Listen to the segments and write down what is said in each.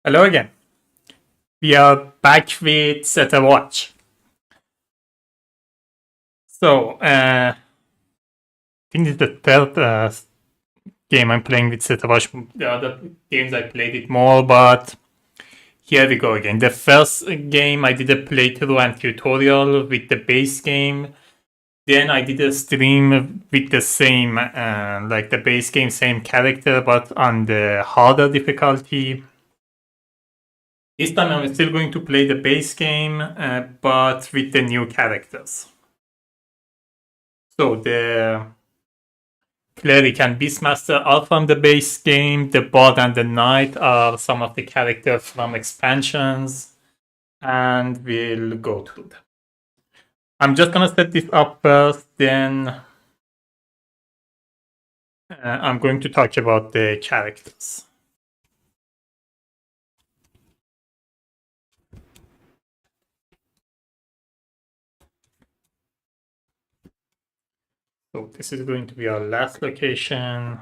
Hello again. We are back with Set a Watch. I think this is the third game I'm playing with Set a Watch. The other games I played it more, but here we go again. The first game I did a playthrough and tutorial with the base game. Then I did a stream with the same, like the base game, same character, but on the harder difficulty. This time I'm still going to play the base game, but with the new characters. So the Cleric and Beastmaster are from the base game. The Bard and the Knight are some of the characters from expansions. And we'll go through them. I'm just gonna set this up first, then I'm going to talk about the characters. So this is going to be our last location.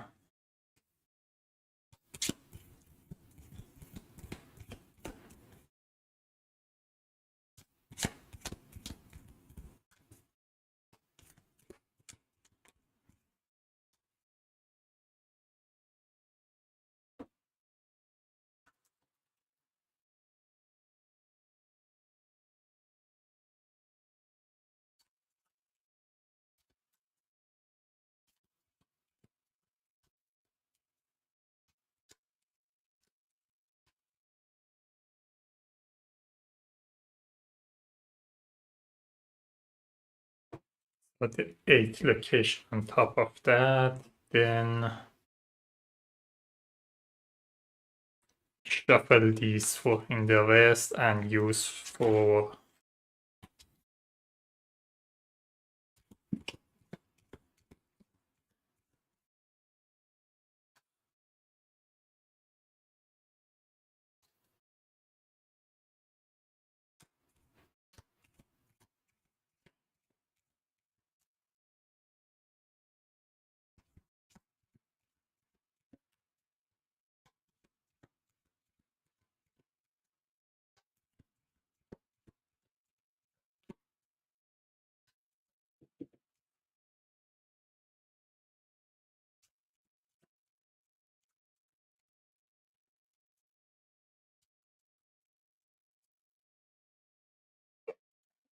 But the 8th location on top of that, then shuffle these for in the rest and use for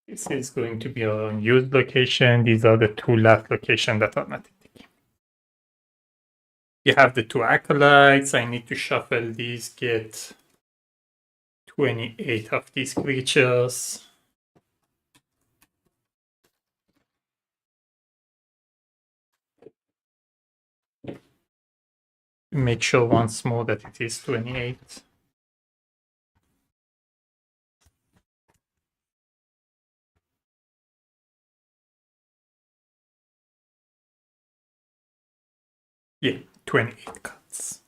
this is going to be our unused location. These are the two last locations that are not in the game. You have the two acolytes. I need to shuffle these, get 28 of these creatures. Make sure once more that it is 28. Yeah, 28 cards.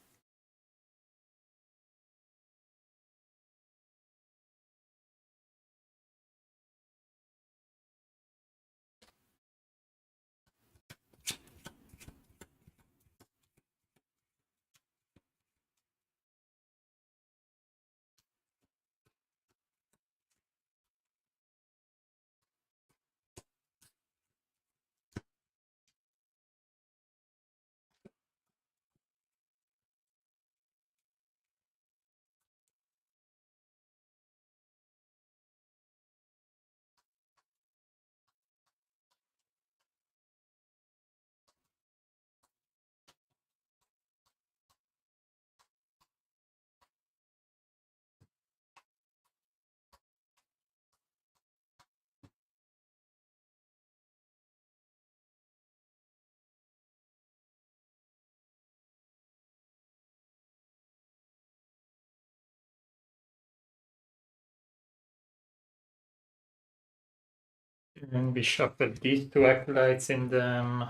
And we shuffle these two acolytes in them.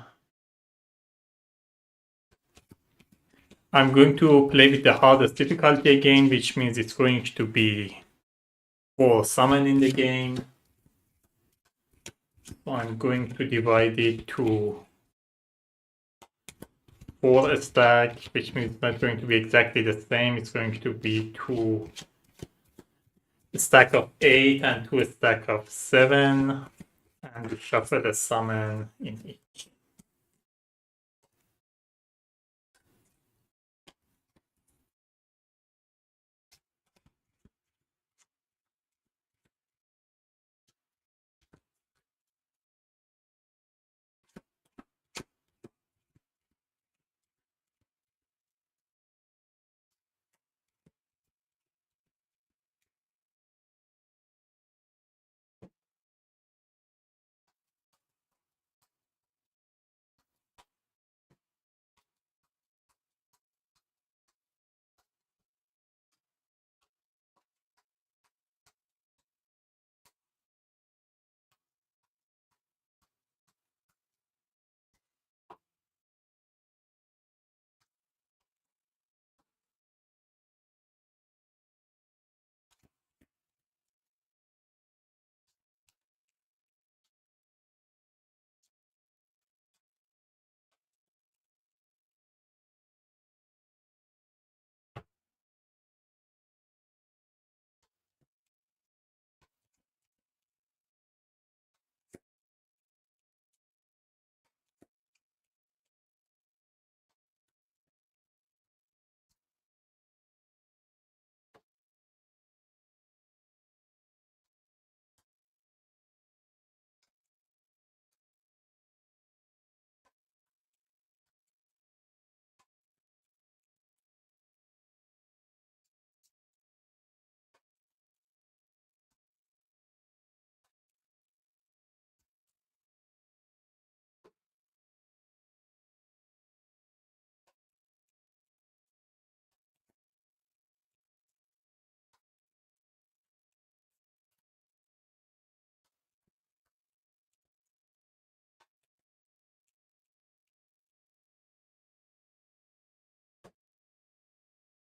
I'm going to play with the hardest difficulty again, which means it's going to be 4 summon in the game. So I'm going to divide it to 4 a stack, which means it's not going to be exactly the same. It's going to be 2 a stack of 8 and 2 a stack of 7. And we shuffle a summon in each.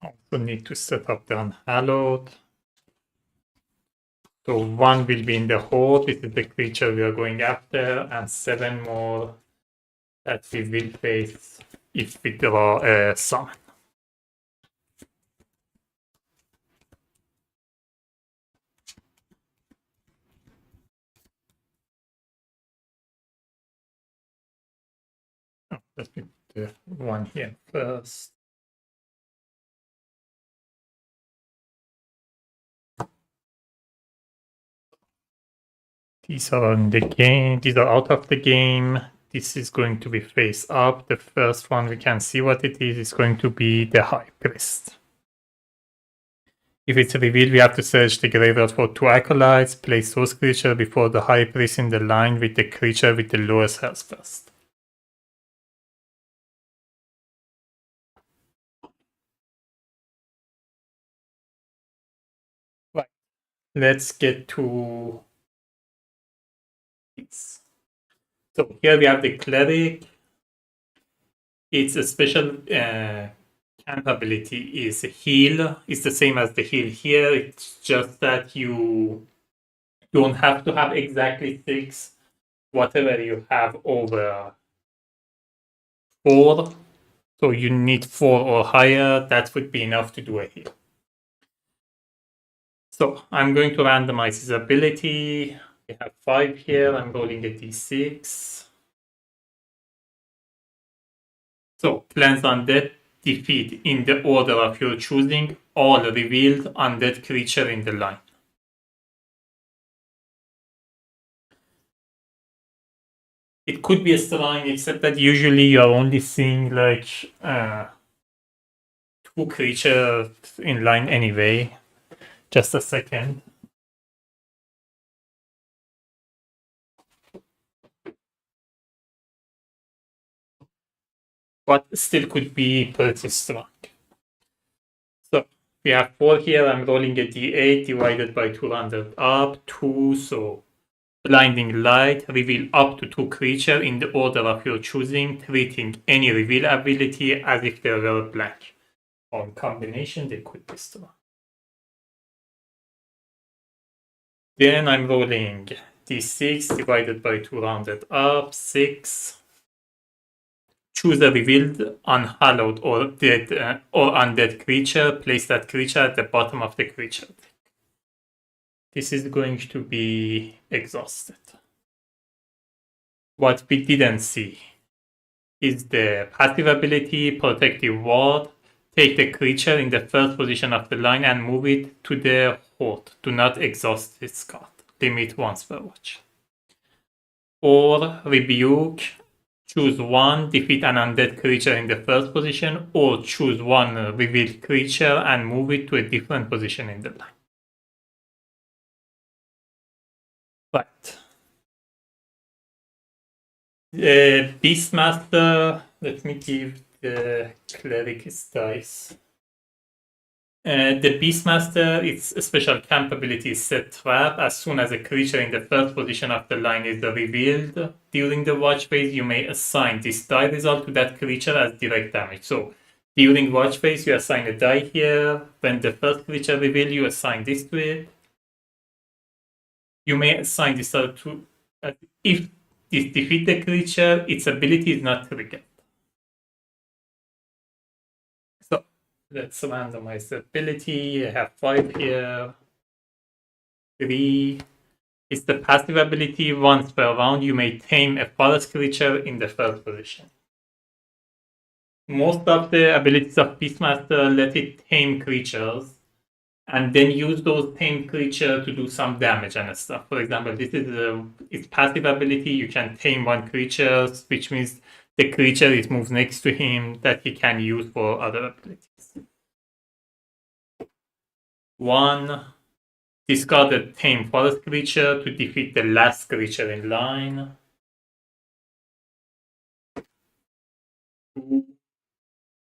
Also need to set up the unhallowed. So 1 will be in the horde, this is the creature we are going after, and 7 more that we will face if we draw a summon. Oh, let me put the 1 here first. These are in the game, these are out of the game. This is going to be face up. The first one we can see what it is going to be the High Priest. If it's revealed, we have to search the graveyard for 2 acolytes, place those creatures before the High Priest in the line with the creature with the lowest health first. Right. Let's get to this. So here we have the Cleric. It's a special camp ability is heal. It's the same as the heal here. It's just that you don't have to have exactly 6. Whatever you have over 4. So you need 4 or higher. That would be enough to do a heal. So I'm going to randomize his ability. We have 5 here. I'm rolling a d6. So cleanse undead, defeat in the order of your choosing all revealed undead creature in the line. It could be a shrine, except that usually you are only seeing like 2 creatures in line anyway. Just a second. But still could be pretty strong. So we have 4 here. I'm rolling a d8 divided by 200 up, 2, so blinding light, reveal up to 2 creatures in the order of your choosing, treating any reveal ability as if they were blank. On combination, they could be strong. Then I'm rolling d6 divided by 200 up, 6. choose a revealed, unhallowed, or dead or undead creature. Place that creature at the bottom of the creature deck. This is going to be exhausted. What we didn't see is the passive ability, Protective Ward. Take the creature in the first position of the line and move it to the horde. Do not exhaust its card. Limit once per watch. Or Rebuke. Choose one, defeat an undead creature in the first position, or choose one revealed creature and move it to a different position in the line. Right. Beastmaster, let me give the Cleric his dice. The Beastmaster, its special camp ability is Set Trap. As soon as a creature in the first position of the line is revealed during the watch phase, you may assign this die result to that creature as direct damage. So during watch phase, you assign a die here. When the first creature reveals, you assign this to it. You may assign this to if this defeat the creature, its ability is not triggered. So let's randomize the ability. I have 5 here. 3 is the passive ability. Once per round, you may tame a forest creature in the first position. Most of the abilities of Beastmaster let it tame creatures and then use those tamed creatures to do some damage and stuff. For example, this is its passive ability. You can tame one creature, which means the creature is moved next to him that he can use for other abilities. 1. Discard a tame forest creature to defeat the last creature in line. 2.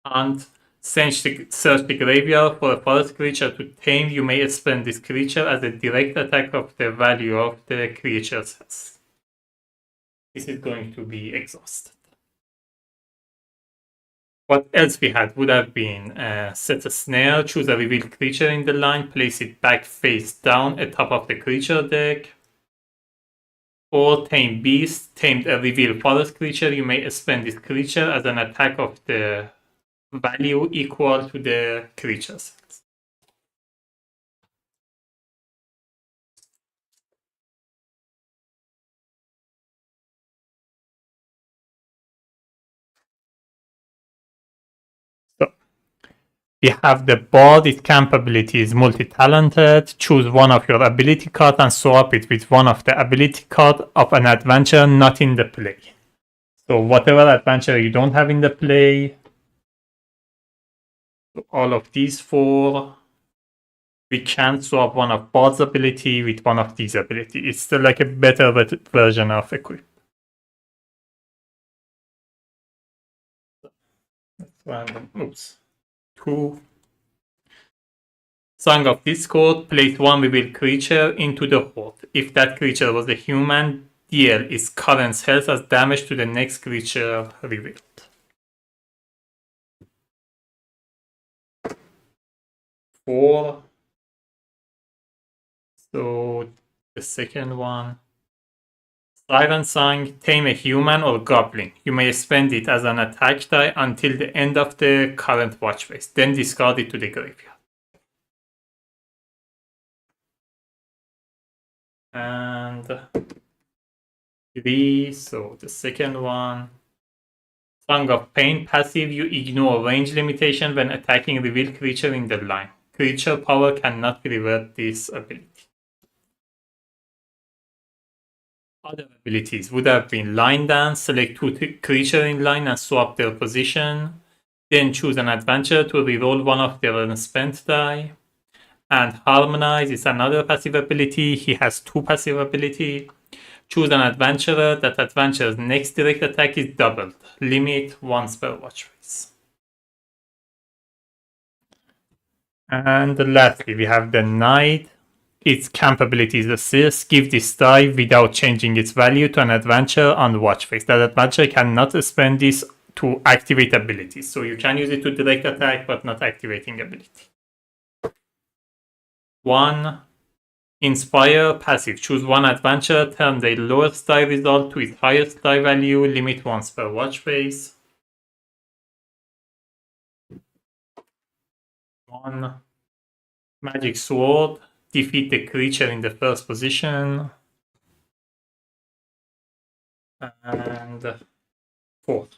And search the graveyard for a forest creature to tame. You may spend this creature as a direct attack of the value of the creature's health. This is going to be exhausted. What else we had would have been set a snare, choose a revealed creature in the line, place it back face down atop of the creature deck. Or tame beast, tamed a revealed forest creature. You may spend this creature as an attack of the value equal to the creature's. So we have the bard. Its camp ability is multi-talented. Choose one of your ability cards and swap it with one of the ability cards of an adventure not in the play. So whatever adventure you don't have in the play, all of these 4, we can swap one of Bard's ability with one of these abilities. It's still like a better version of Equip. That's random. Oops. 2. Song of Discord. Place one revealed creature into the horde. If that creature was a human, deal its current health as damage to the next creature revealed. 4. So the second one. Siren Song, tame a human or goblin. You may spend it as an attack die until the end of the current watch phase. Then discard it to the graveyard. And 3, so the second one. Song of Pain, passive, you ignore range limitation when attacking revealed creature in the line. Creature power cannot revert this ability. Other abilities would have been Line Dance, select 2 creatures in line and swap their position. Then choose an adventure to reroll one of their unspent die. And Harmonize is another passive ability. He has 2 passive ability. Choose an adventurer. That adventurer's next direct attack is doubled. Limit once per watch phase. And lastly, we have the Knight. Its camp ability is Assist. Give this die without changing its value to an adventure on watch phase. That adventure cannot spend this to activate abilities. So you can use it to direct attack, but not activating ability. 1. Inspire, passive. Choose one adventure, turn the lowest die result to its highest die value, limit once per watch phase. 1 magic sword, defeat the creature in the first position, and 4th.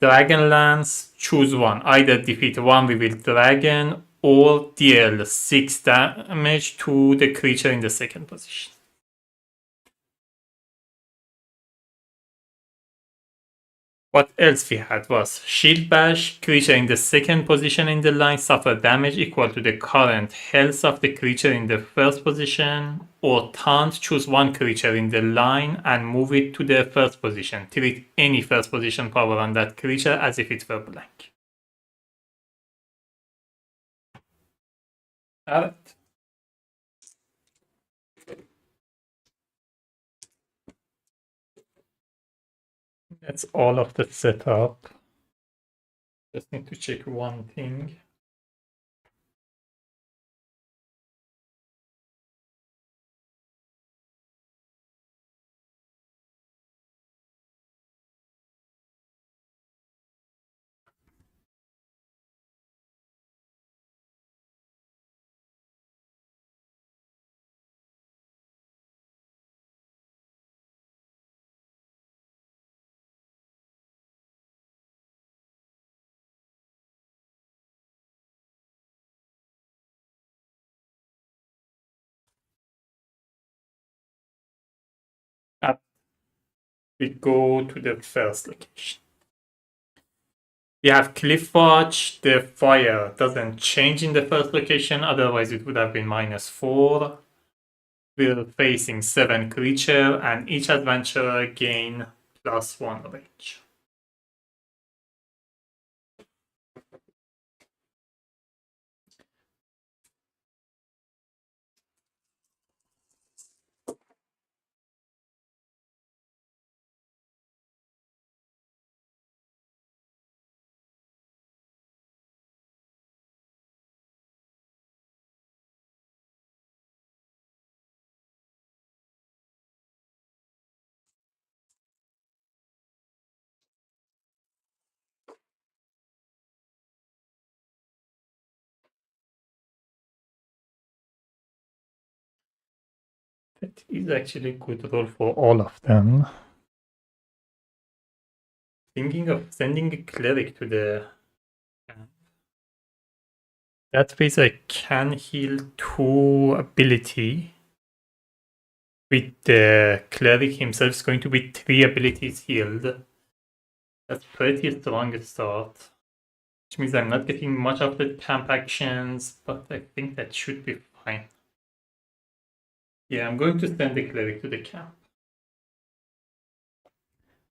Dragonlance, choose one. Either defeat one with dragon or deal 6 damage to the creature in the second position. What else we had was Shield Bash, creature in the second position in the line suffer damage equal to the current health of the creature in the first position, or Taunt, choose one creature in the line and move it to the first position. Treat any first position power on that creature as if it were blank. Alright. That's all of the setup. Just need to check one thing. Up we go to the first location. We have Cliffwatch. The fire doesn't change in the first location, otherwise it would have been -4. We're facing 7 creature, and each adventurer gain +1 range. That is actually a good roll for all of them. Thinking of sending a cleric to the camp. That means I can heal 2 ability. With the cleric himself is going to be 3 abilities healed. That's pretty strong start. Which means I'm not getting much of the camp actions, but I think that should be fine. Yeah, I'm going to send the cleric to the camp.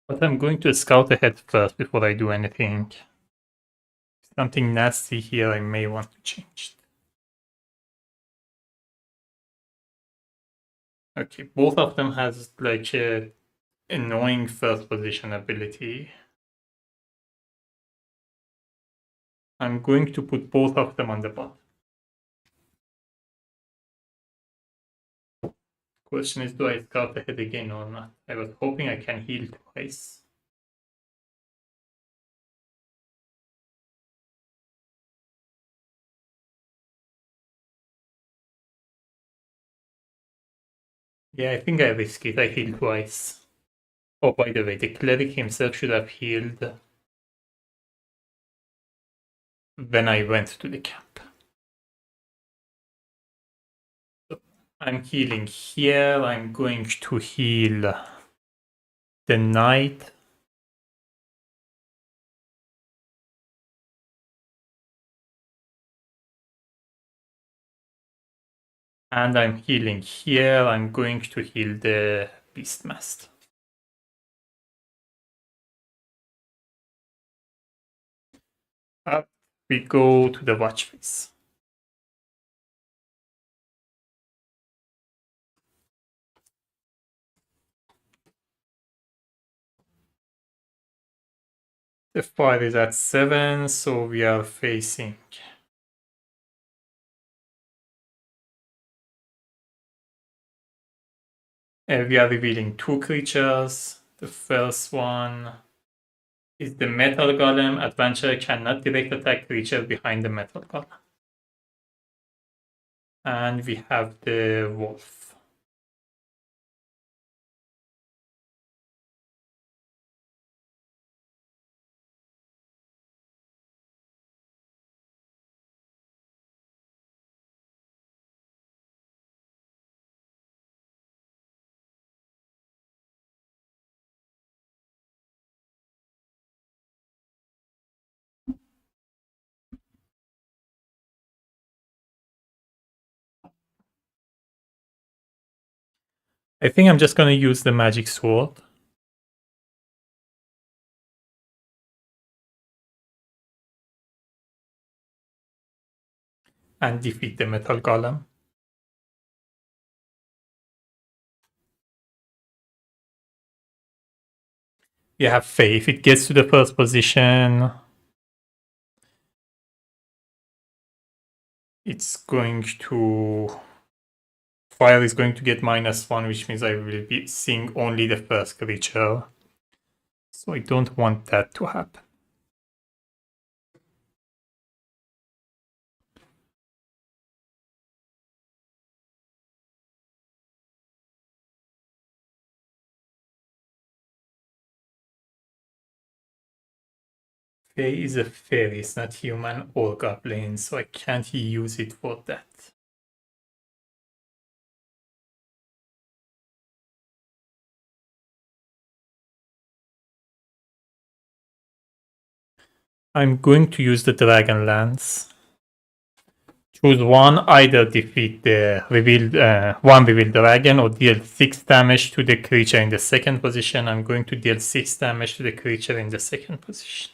But I'm going to scout ahead first before I do anything. Something nasty here I may want to change. Okay, both of them has like a annoying first position ability. I'm going to put both of them on the bot. Question is, do I scout ahead again or not? I was hoping I can heal twice. Yeah, I think I risk it. I heal twice. Oh, by the way, the cleric himself should have healed when I went to the camp. So I'm healing here. I'm going to heal the knight. And I'm healing here. I'm going to heal the beastmaster. Up we go to the watch phase. The fire is at 7, so we are facing we are revealing 2 creatures. The first one is the metal golem. Adventurer cannot direct attack creature behind the metal golem. And we have the wolf. I think I'm just going to use the magic sword. And defeat the metal golem. You have faith. If it gets to the first position, it's going to... Fire is going to get -1, which means I will be seeing only the first creature. So I don't want that to happen. Fae is a fairy, it's not human or goblin, so I can't use it for that. I'm going to use the Dragon Lance. Choose one, either defeat the one revealed dragon or deal 6 damage to the creature in the second position. I'm going to deal 6 damage to the creature in the second position.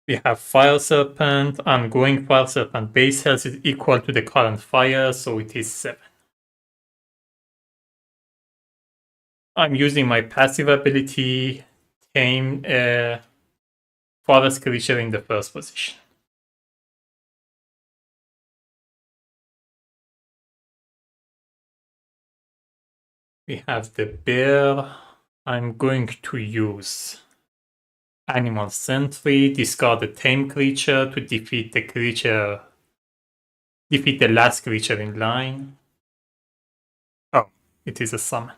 We have Fire Serpent. Ongoing Fire Serpent base health is equal to the current fire, so it is 7. I'm using my passive ability, Tame a forest creature in the first position. We have the bear. I'm going to use Animal Sentry, discard a tame creature to defeat the last creature in line. Oh, it is a summon.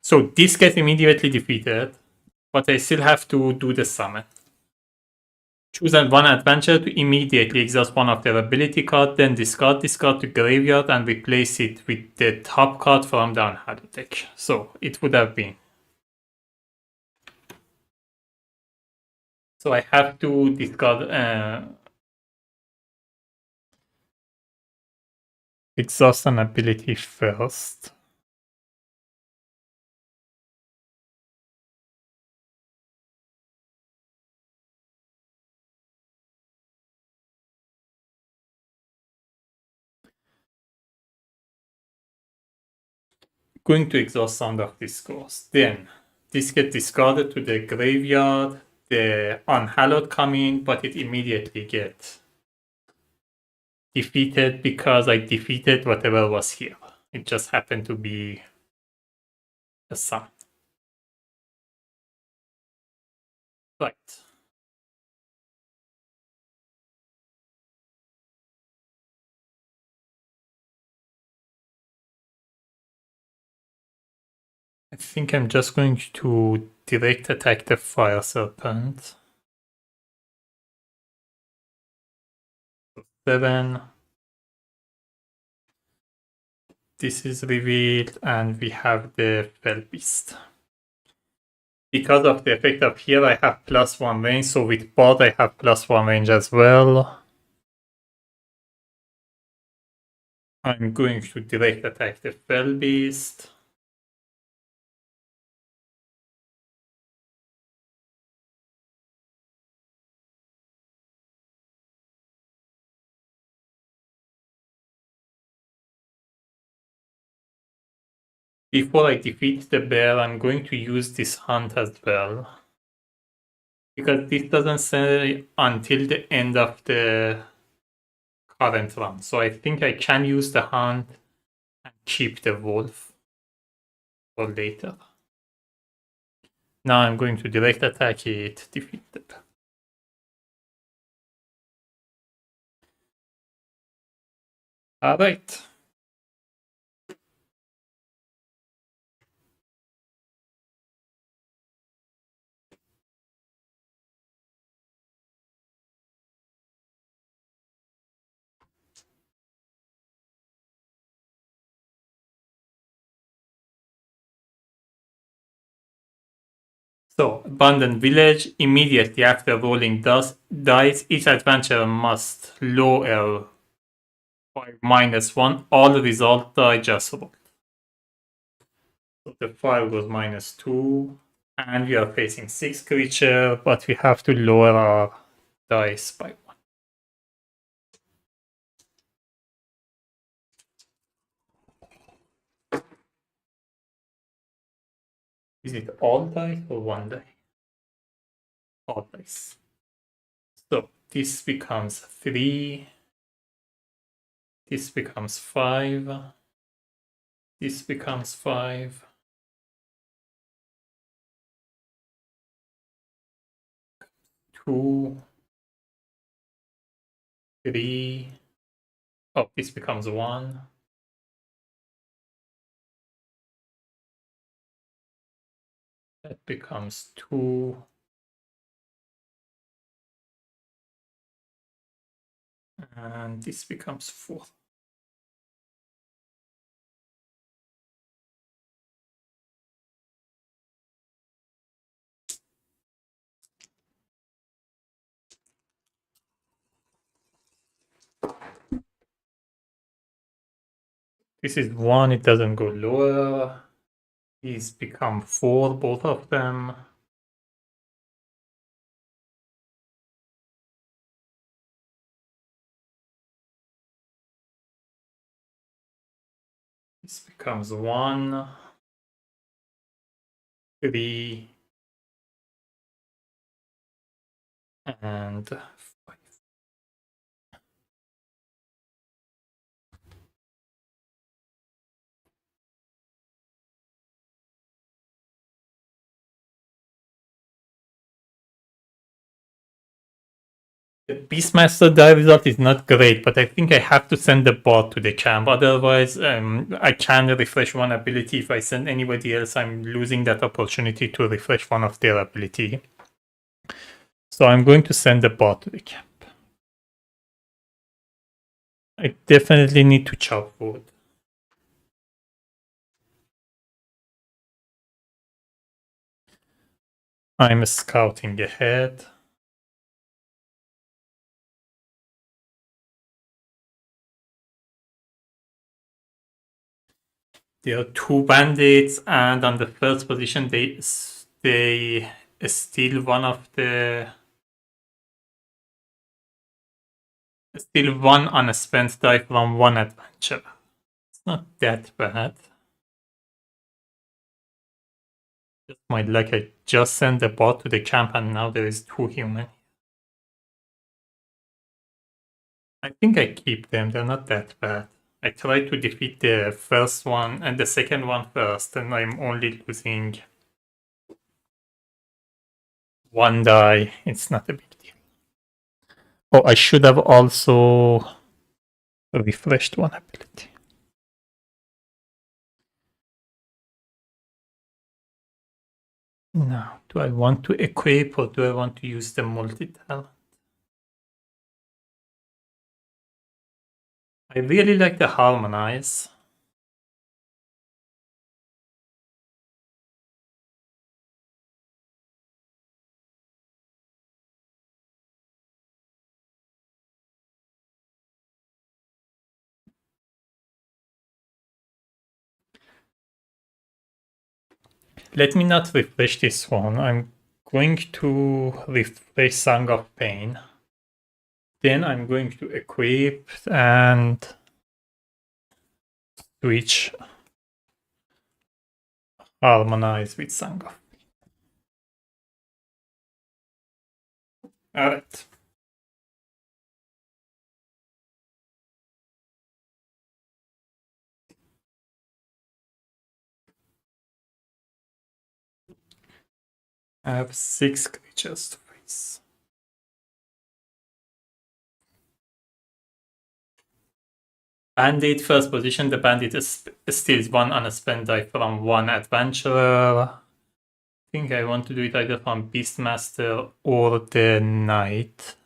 So this gets immediately defeated, but I still have to do the summon. Choose one adventurer to immediately exhaust one of their ability card, then discard this card to graveyard and replace it with the top card from the unhallowed deck. So it would have been. So I have to discard exhaust an ability first. Going to exhaust Sound of Discourse. Then this gets discarded to the graveyard. The unhallowed come in, but it immediately gets defeated because I defeated whatever was here. It just happened to be a summon. Right. I think I'm just going to direct attack the Fire Serpent. 7. This is revealed, and we have the Fell Beast. Because of the effect of here, I have +1 range, so with Bard I have +1 range as well. I'm going to direct attack the Fell Beast. Before I defeat the bear, I'm going to use this hunt as well. Because this doesn't say until the end of the current round. So I think I can use the hunt and keep the wolf for later. Now I'm going to direct attack it, defeated. Alright. So, Abandoned Village, immediately after rolling dice, each adventurer must lower by -1 all result die just rolled. So the 5 goes -2, and we are facing 6 creature, but we have to lower our dice by 1. Is it all dice or 1 die? All dice. So this becomes 3. This becomes 5. This becomes 5. Two, 3. Oh, this becomes 1. That becomes 2. And this becomes 4. This is 1, it doesn't go lower. These become 4, both of them. This becomes 1, 3, and 5. The Beastmaster die result is not great, but I think I have to send the bot to the camp. Otherwise, I can refresh one ability. If I send anybody else, I'm losing that opportunity to refresh one of their ability. So I'm going to send the bot to the camp. I definitely need to chop wood. I'm scouting ahead. There are 2 bandits, and on the first position, they steal one unspent die from one adventure. It's not that bad. Just my luck, I just sent the bot to the camp, and now there is 2 human. I think I keep them, they're not that bad. I tried to defeat the first one and the second one first, and I'm only losing 1 die. It's not a big deal. Oh, I should have also refreshed one ability. Now, do I want to equip or do I want to use the multi-talent? I really like the harmonize. Let me not refresh this one. I'm going to refresh Song of Pain. Then I'm going to equip and switch harmonize with Song of Pain. Alright. I have 6 creatures to face. Bandit, first position. The bandit steals 1 on a spend die from 1 adventurer. I think I want to do it either from Beastmaster or the Knight.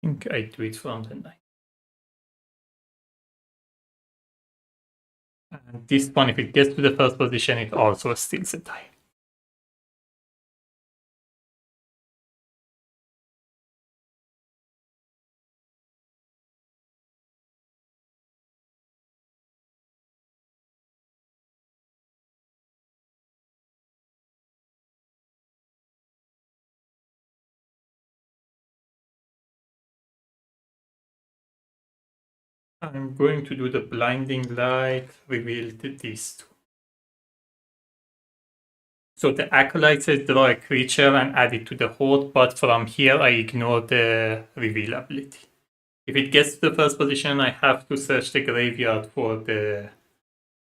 I think I do it from the Knight. And this one, if it gets to the first position, it also steals a die. I'm going to do the blinding light, reveal these two. So the acolyte says draw a creature and add it to the horde, but from here I ignore the reveal ability. If it gets to the first position, I have to search the graveyard for the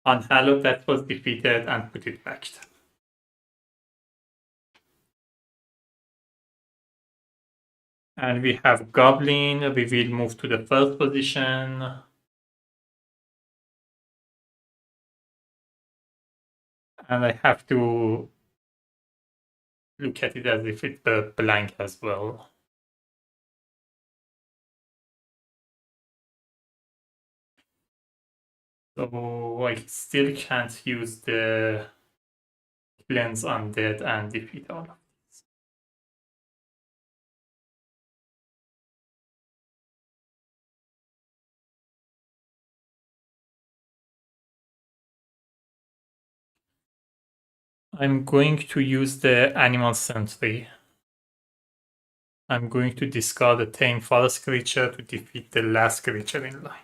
unhallowed that was defeated and put it back there. And we have Goblin, reveal move to the first position. And I have to look at it as if it's blank as well. So I still can't use the cleanse undead and defeat all of these. I'm going to use the animal sentry. I'm going to discard a tame forest creature to defeat the last creature in line.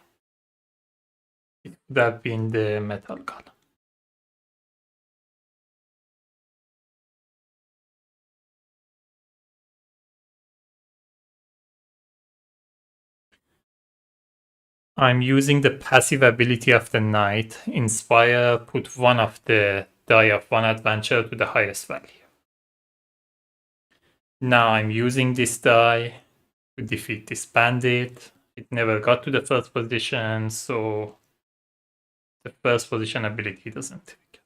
It would have been the metal golem. I'm using the passive ability of the knight. Inspire, put 1 of the die of 1 adventure to the highest value. Now I'm using this die to defeat this bandit. It never got to the first position, so the first position ability doesn't trigger.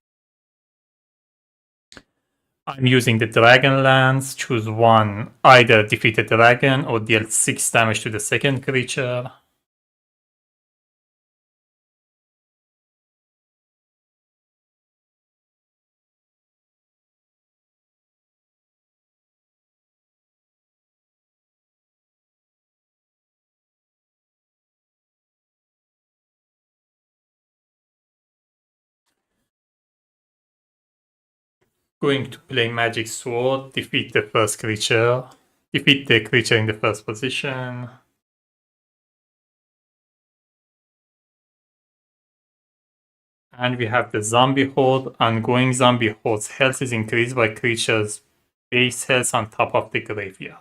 I'm using the Dragon Lance. Choose 1, either defeat a dragon or deal 6 damage to the second creature. Going to play Magic Sword, defeat the first creature, defeat the creature in the first position. And we have the Zombie Horde. Ongoing Zombie Horde's health is increased by creatures' base health on top of the graveyard.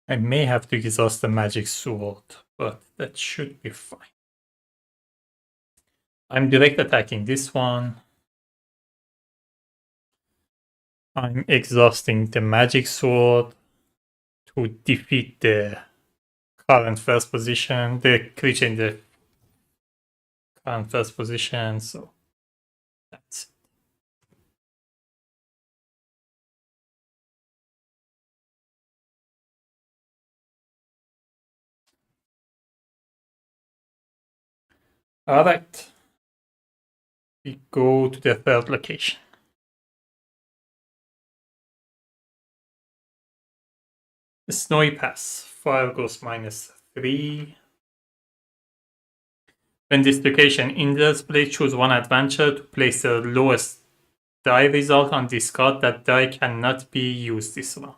I may have to exhaust the Magic Sword, but that should be fine. I'm direct attacking this one. I'm exhausting the Magic Sword to defeat the current first position, the creature in the current first position, so that's it. Alright. We go to the third location. Snowy Pass. Fire goes -3. When this location enters play, choose one adventure to place the lowest die result on this card. That die cannot be used this round.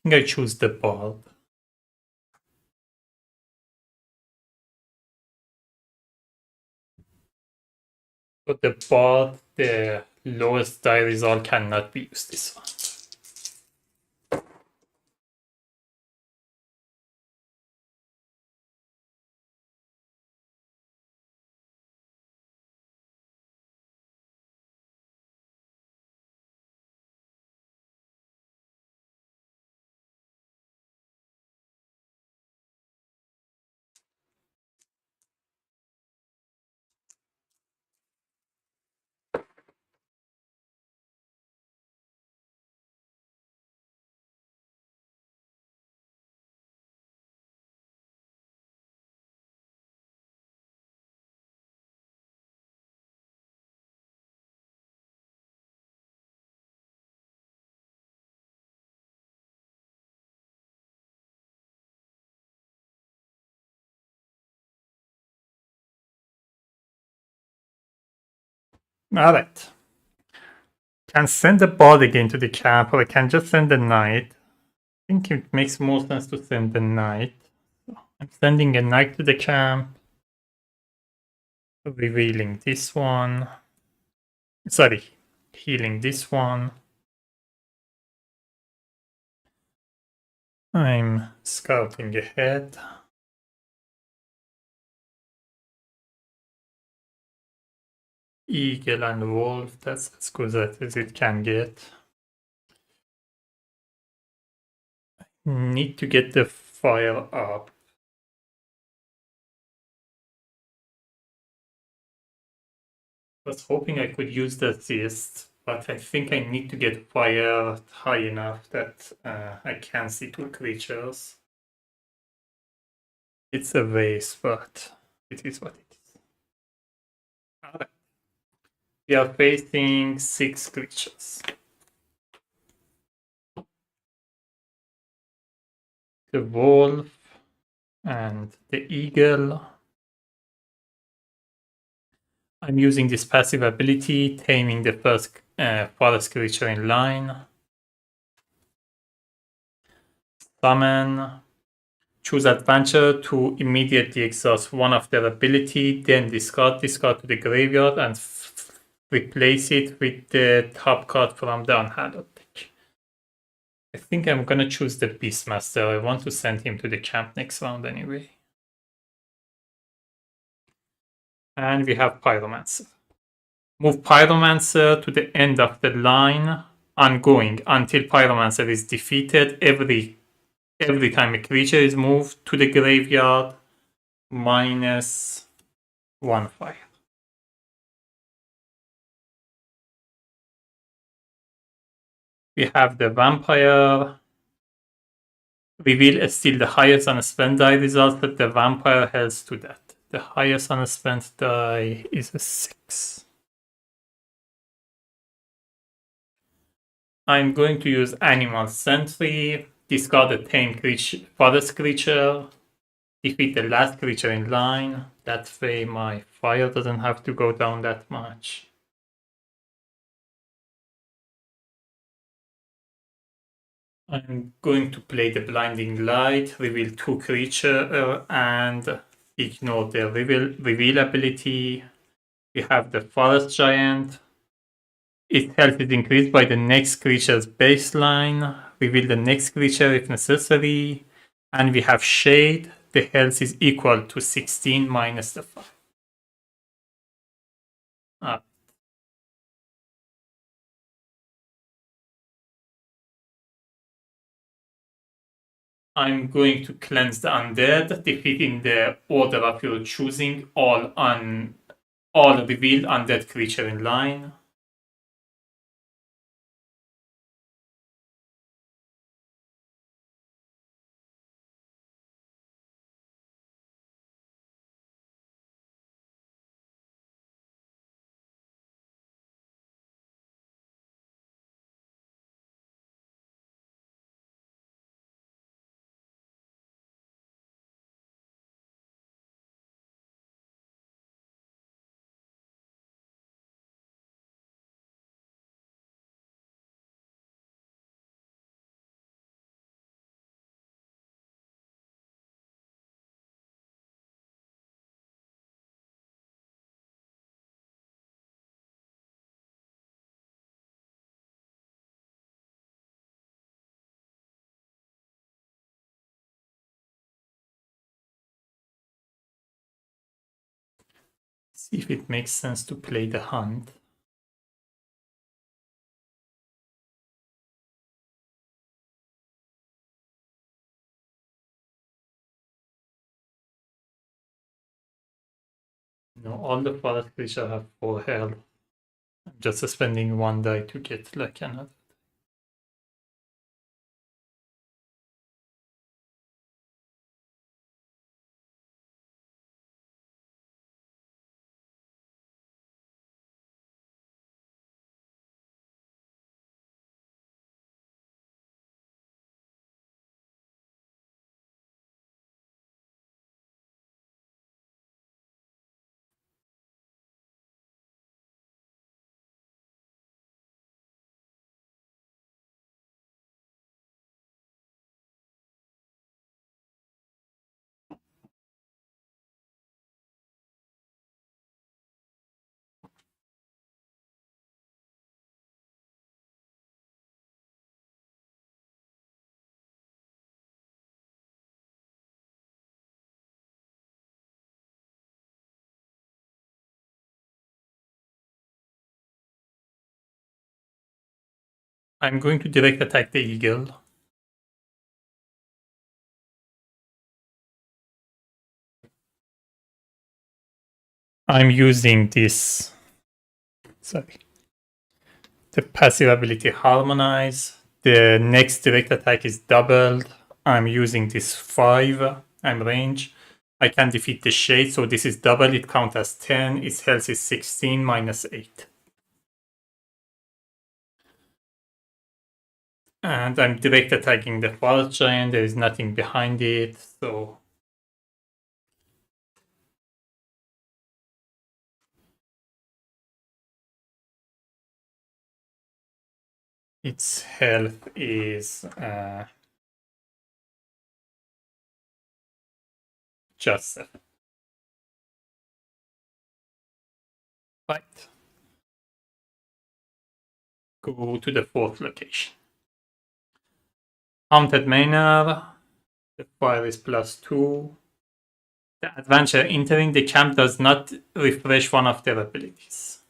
I think I choose the ball. But the ball, the lowest die result cannot be used this round. Alright. Can send the ball again to the camp, or I can just send the knight. I think it makes more sense to send the knight. I'm sending a knight to the camp. Revealing this one. Sorry, healing this one. I'm scouting ahead. Eagle and wolf, that's as good as it can get. Need to get the fire up. Was hoping I could use the assist, but I think I need to get fire high enough that I can see two creatures. It's a waste, but it is what it is. Alright. We are facing 6 creatures. The wolf and the eagle. I'm using this passive ability, taming the first forest creature in line. Summon. Choose adventure to immediately exhaust one of their ability, then discard this card to the graveyard and replace it with the top card from the unhallowed deck. I think I'm gonna choose the Beastmaster. I want to send him to the camp next round anyway. And we have Pyromancer. Move Pyromancer to the end of the line, ongoing until Pyromancer is defeated. Every time a creature is moved to the graveyard, -1 fire. We have the Vampire. Reveal still the highest on a spend die result that the Vampire has to that. The highest on a spend die is a 6. I'm going to use Animal Sentry, discard a tame forest creature, defeat the last creature in line. That way my fire doesn't have to go down that much. I'm going to play the Blinding Light, reveal 2 creatures, and ignore the reveal ability. We have the Forest Giant. Its health is increased by the next creature's baseline. Reveal the next creature if necessary. And we have Shade. The health is equal to 16 minus the 5. I'm going to cleanse the undead, defeat in the order of your choosing all revealed undead creature in line. See if it makes sense to play the hunt. No, all the forest creatures have 4 health. I'm just spending 1 die to get like another. I'm going to direct attack the eagle. I'm using this, sorry, the passive ability Harmonize. The next direct attack is doubled. I'm using this 5. I'm range. I can defeat the shade, so this is double. It counts as 10. Its health is 16 minus 8. And I'm direct attacking the forest giant. There is nothing behind it, so its health is just 7. Right. Go to the 4th location. Haunted Manor. The fire is +2. The adventure entering the camp does not refresh one of their abilities.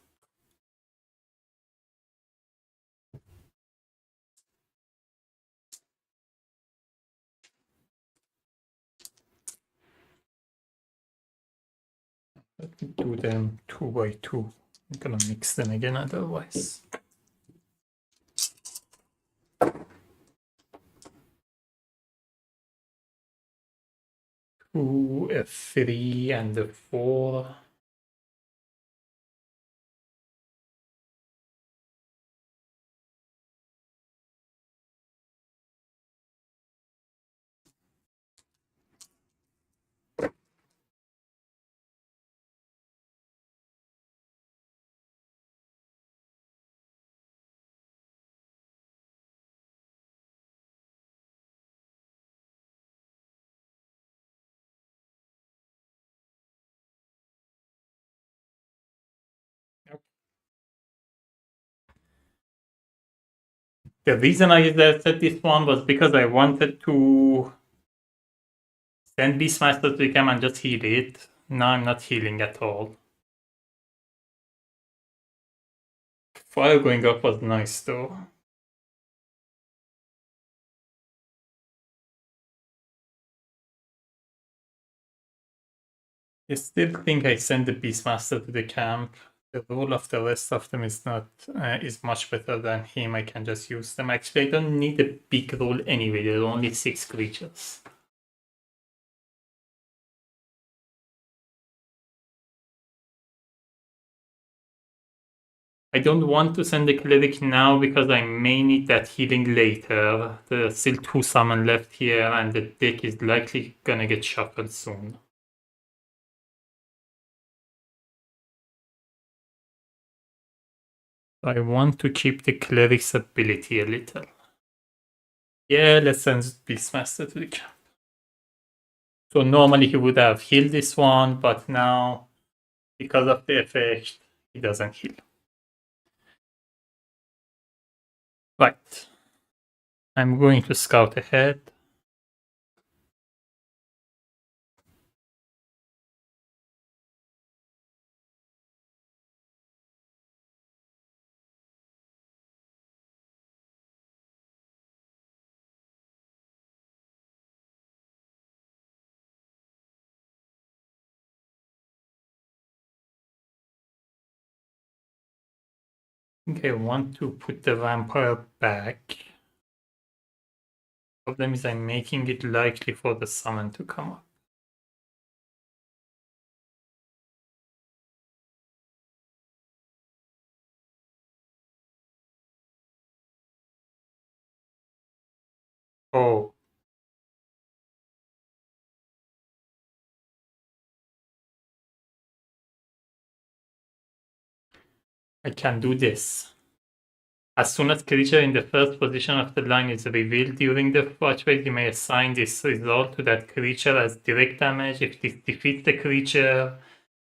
Let me do them 2 by 2. I'm gonna mix them again otherwise. 2, a 3, and a 4. The reason I said this one was because I wanted to send Beastmaster to come and just heal it. Now I'm not healing at all. Fire going up was nice though. I still think I send the Beastmaster to the camp. The role of the rest of them is not is much better than him. I can just use them. Actually, I don't need a big role anyway. There are only 6 creatures. I don't want to send the Cleric now because I may need that healing later. There's still 2 summon left here and the deck is likely gonna get shuffled soon. I want to keep the Cleric's ability a little. Yeah, let's send Beastmaster to the camp. So normally he would have healed this one, but now, because of the effect, he doesn't heal. Right. I'm going to scout ahead. I think I want to put the vampire back. Problem is I'm making it likely for the summon to come up. Oh. I can do this. As soon as creature in the first position of the line is revealed during the watch phase, you may assign this result to that creature as direct damage. If this defeats the creature,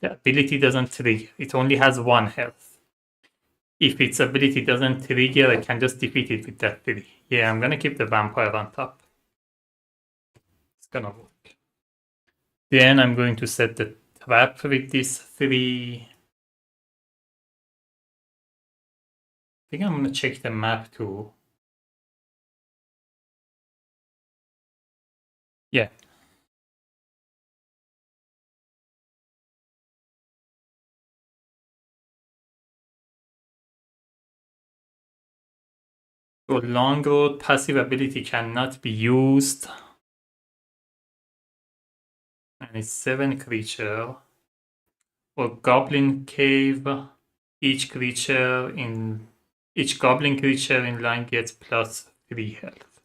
the ability doesn't trigger. It only has 1 health. If its ability doesn't trigger, I can just defeat it with that 3. Yeah, I'm gonna keep the vampire on top. It's gonna work. Then I'm going to set the trap with these 3. I think I'm gonna check the map too. Yeah. So long road passive ability cannot be used. And it's 7 creature. For Goblin Cave, each goblin creature in line gets plus 3 health.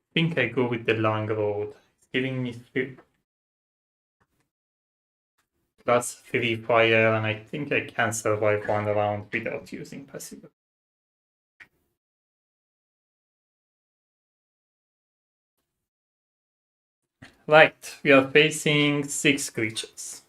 I think I go with the long road. It's giving me plus 3 fire, and I think I can survive 1 round without using passive. Right, we are facing 6 creatures.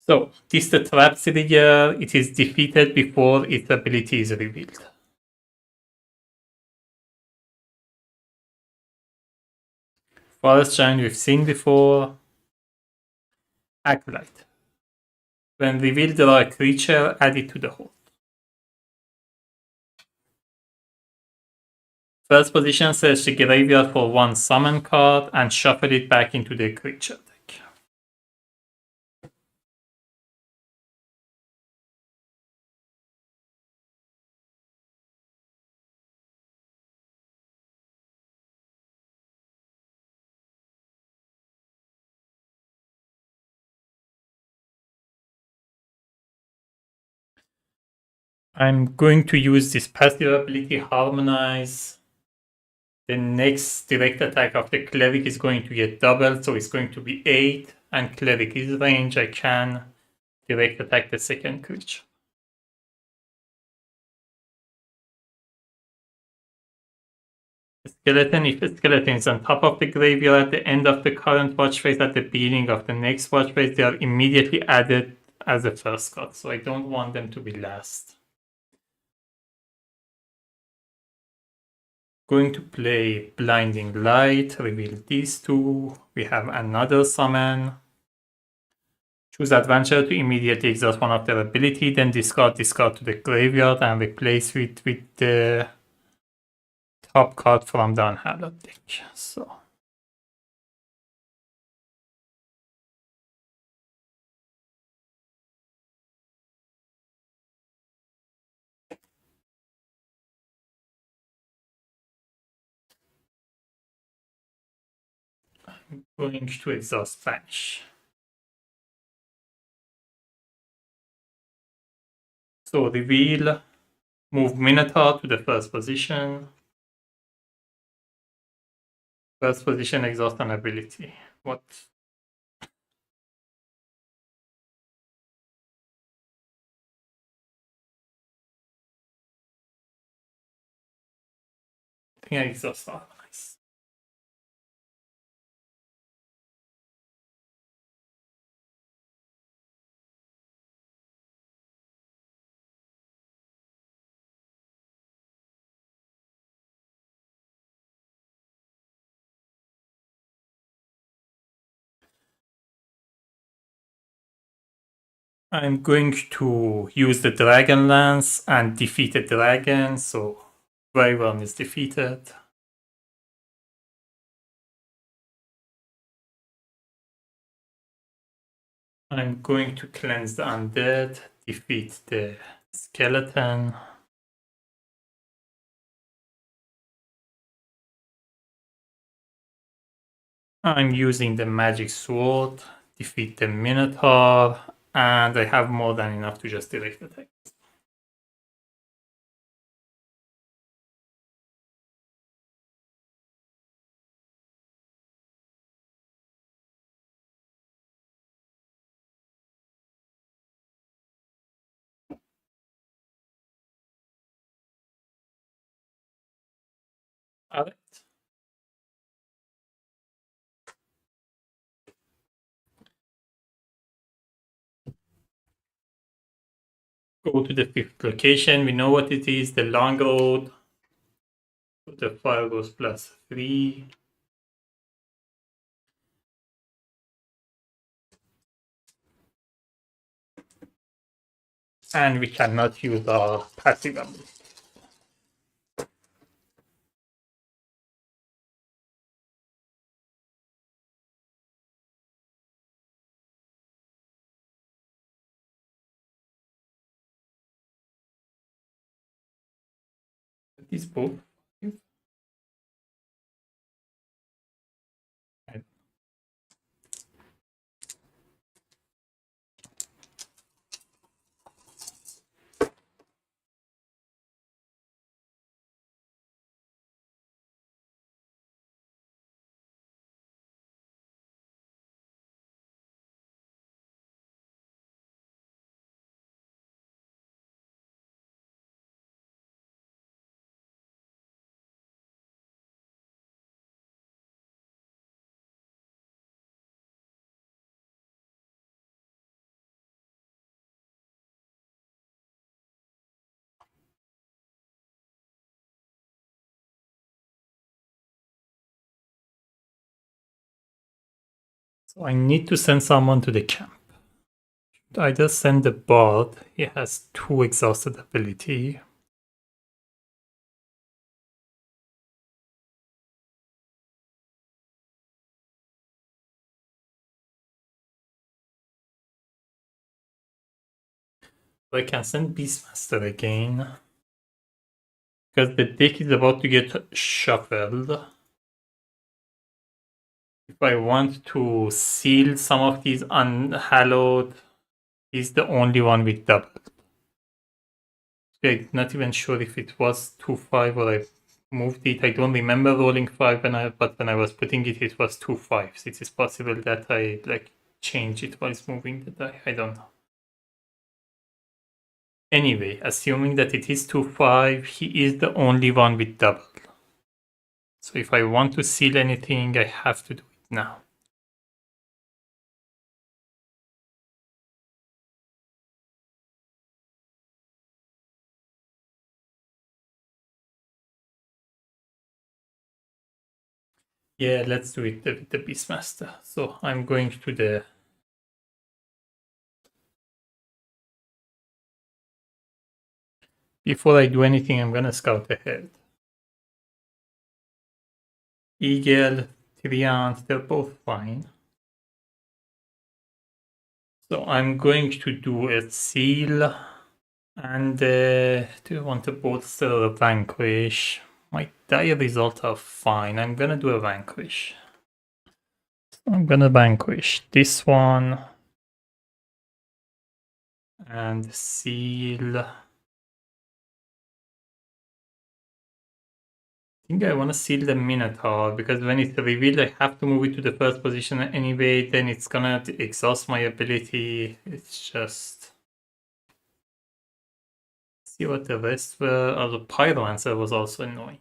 So, this the trap trigger. It is defeated before its ability is revealed. Forest Giant we've seen before. Acolyte. When revealed there are a creature, add it to the hold. First position, search the graveyard for 1 summon card and shuffle it back into the creature deck. I'm going to use this passive ability, Harmonize. The next direct attack of the Cleric is going to get doubled, so it's going to be 8, and Cleric is range. I can direct attack the second creature. Skeleton, if a skeleton is on top of the graveyard at the end of the current watch phase, at the beginning of the next watch phase, they are immediately added as a first card, so I don't want them to be last. Going to play Blinding Light, reveal these 2. We have another summon. Choose adventure to immediately exhaust one of their ability, then discard to the graveyard and replace it with the top card from the unhallowed deck. So I'm going to exhaust Vanish. So reveal, move Minotaur to the first position. First position, exhaust an ability. What? I think I exhaust all. Nice. I'm going to use the Dragon Lance and defeat the dragon, so Wyvern is defeated. I'm going to cleanse the undead, defeat the skeleton. I'm using the magic sword, defeat the Minotaur, and I have more than enough to just direct attack. Alright. Go to the fifth location. We know what it is, the long road. So the fire goes +3. And we cannot use our passive ability. These both. So I need to send someone to the camp. I just send the bard. He has 2 exhausted ability. I can send Beastmaster again. Because the deck is about to get shuffled. If I want to seal some of these unhallowed, he's the only one with double. I'm not even sure if it was 2-5 or I moved it. I don't remember rolling 5 but when I was putting it, it was 2-5. So it is possible that I change it while moving the die. I don't know. Anyway, assuming that it is 2-5, he is the only one with double. So if I want to seal anything, I have to do it now. Yeah, let's do it with the Beastmaster. So I'm going to the Before I do anything, I'm gonna scout ahead. Eagle, Triant, they're both fine. So I'm going to do a seal. And do you want to bolster or vanquish? My dire results are fine. I'm gonna do a vanquish. I'm gonna vanquish this one. And seal. I think I want to seal the Minotaur because when it's revealed, I have to move it to the first position anyway. Then it's gonna exhaust my ability. It's just see what the rest were. Oh, the Pyromancer was also annoying.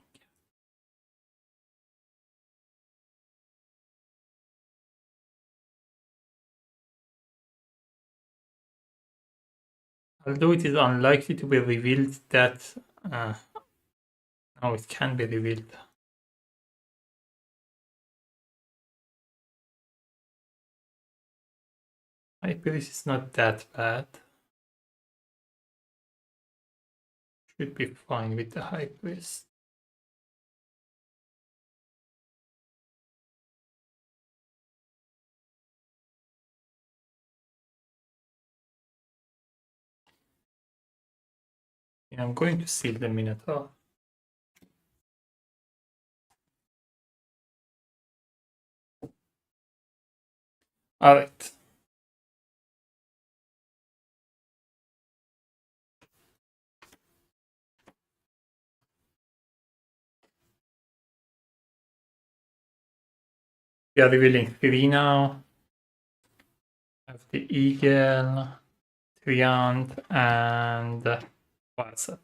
Although it is unlikely to be revealed that. No, it can be revealed. Hyperis is not that bad. Should be fine with the Hyperis. Yeah, I'm going to seal the Minotaur. Alright. We are revealing 3 now. I have the Eagle, Triant, and WhatsApp.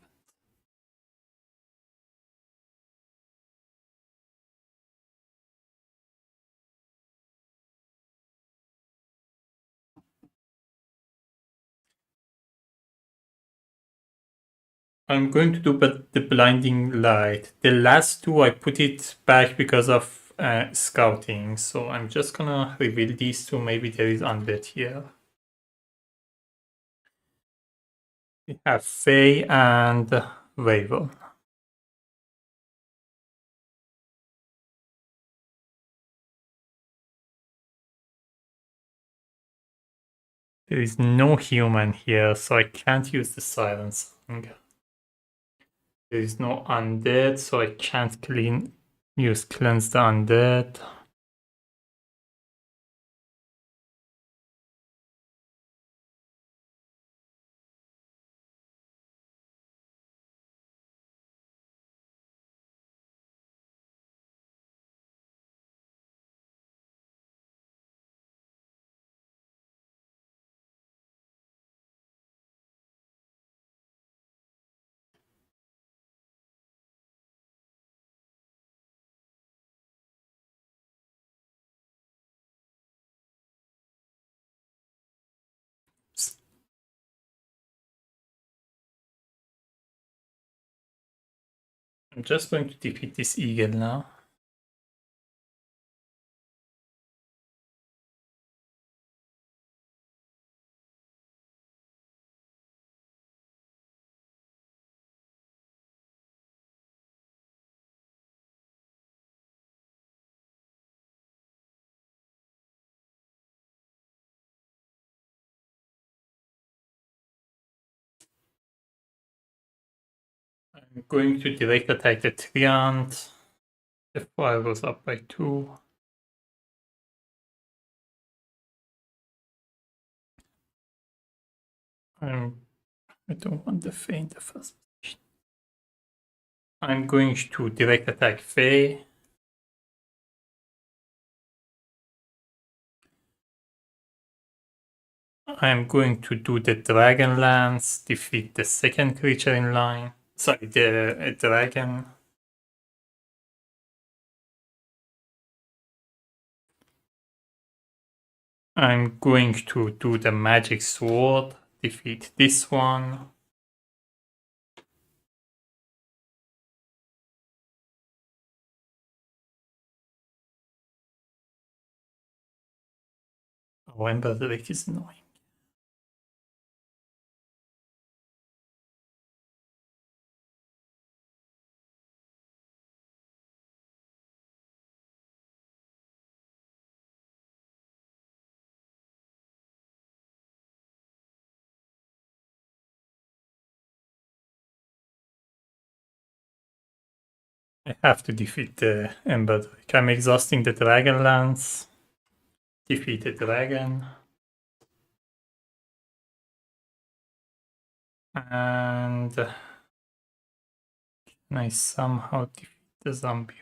I'm going to do the blinding light. The last 2 I put it back because of scouting. So I'm just gonna reveal these 2. Maybe there is undead here. We have Fae and Raven. There is no human here, so I can't use the silencing. There is no undead, so I can't use cleanse the undead. I'm just going to defeat this eagle now. I'm going to direct attack the Treant. The fire goes up by 2. I don't want the Fae in the first position. I'm going to direct attack Fae. I'm going to do the Dragon Lance, defeat the second creature in line. Sorry, the dragon. I'm going to do the magic sword, defeat this one. Oh, Emberdrake is annoying. I have to defeat the Ember Drake. I'm exhausting the Dragon Lance. Defeat the dragon. And can I somehow defeat the zombie?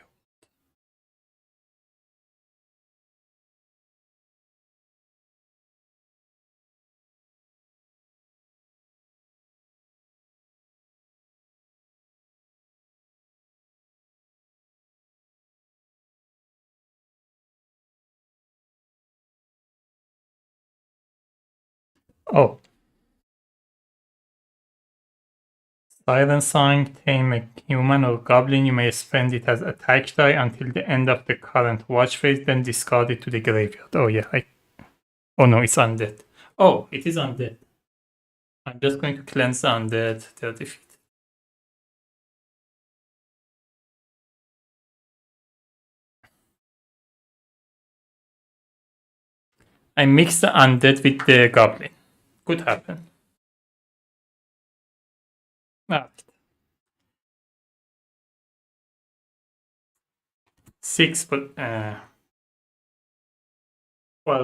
Oh. Siren Song, tame a human or goblin. You may spend it as attack die until the end of the current watch phase, then discard it to the graveyard. Oh yeah, oh no, it's undead. Oh, it is undead. I'm just going to cleanse the undead. They're defeated. I mixed the undead with the goblin. Could happen. Ah. 6, but 12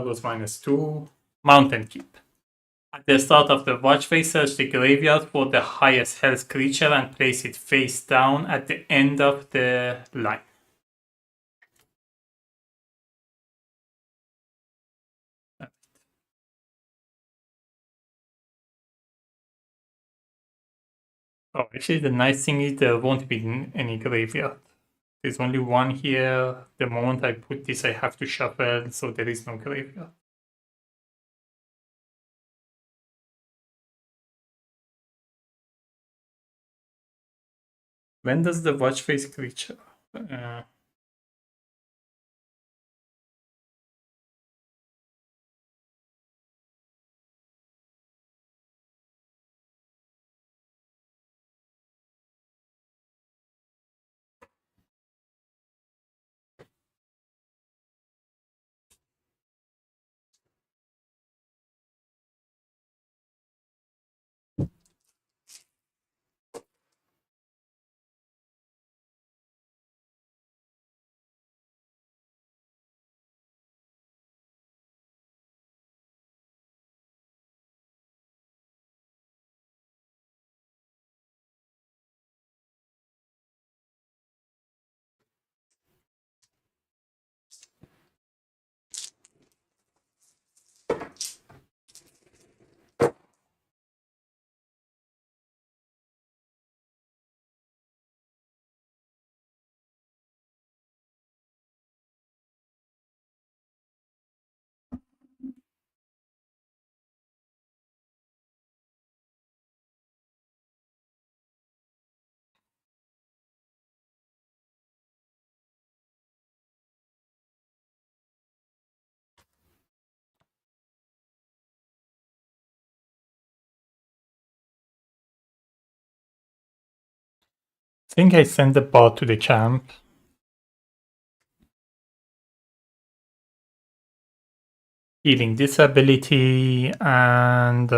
goes -2. Mountain Keep. At the start of the watch phase, search the graveyard for the highest health creature and place it face down at the end of the line. Oh, actually, the nice thing is there won't be any graveyard. There's only one here. The moment I put this, I have to shuffle, so there is no graveyard. When does the watch face creature? I think I sent the bot to the camp. Healing disability and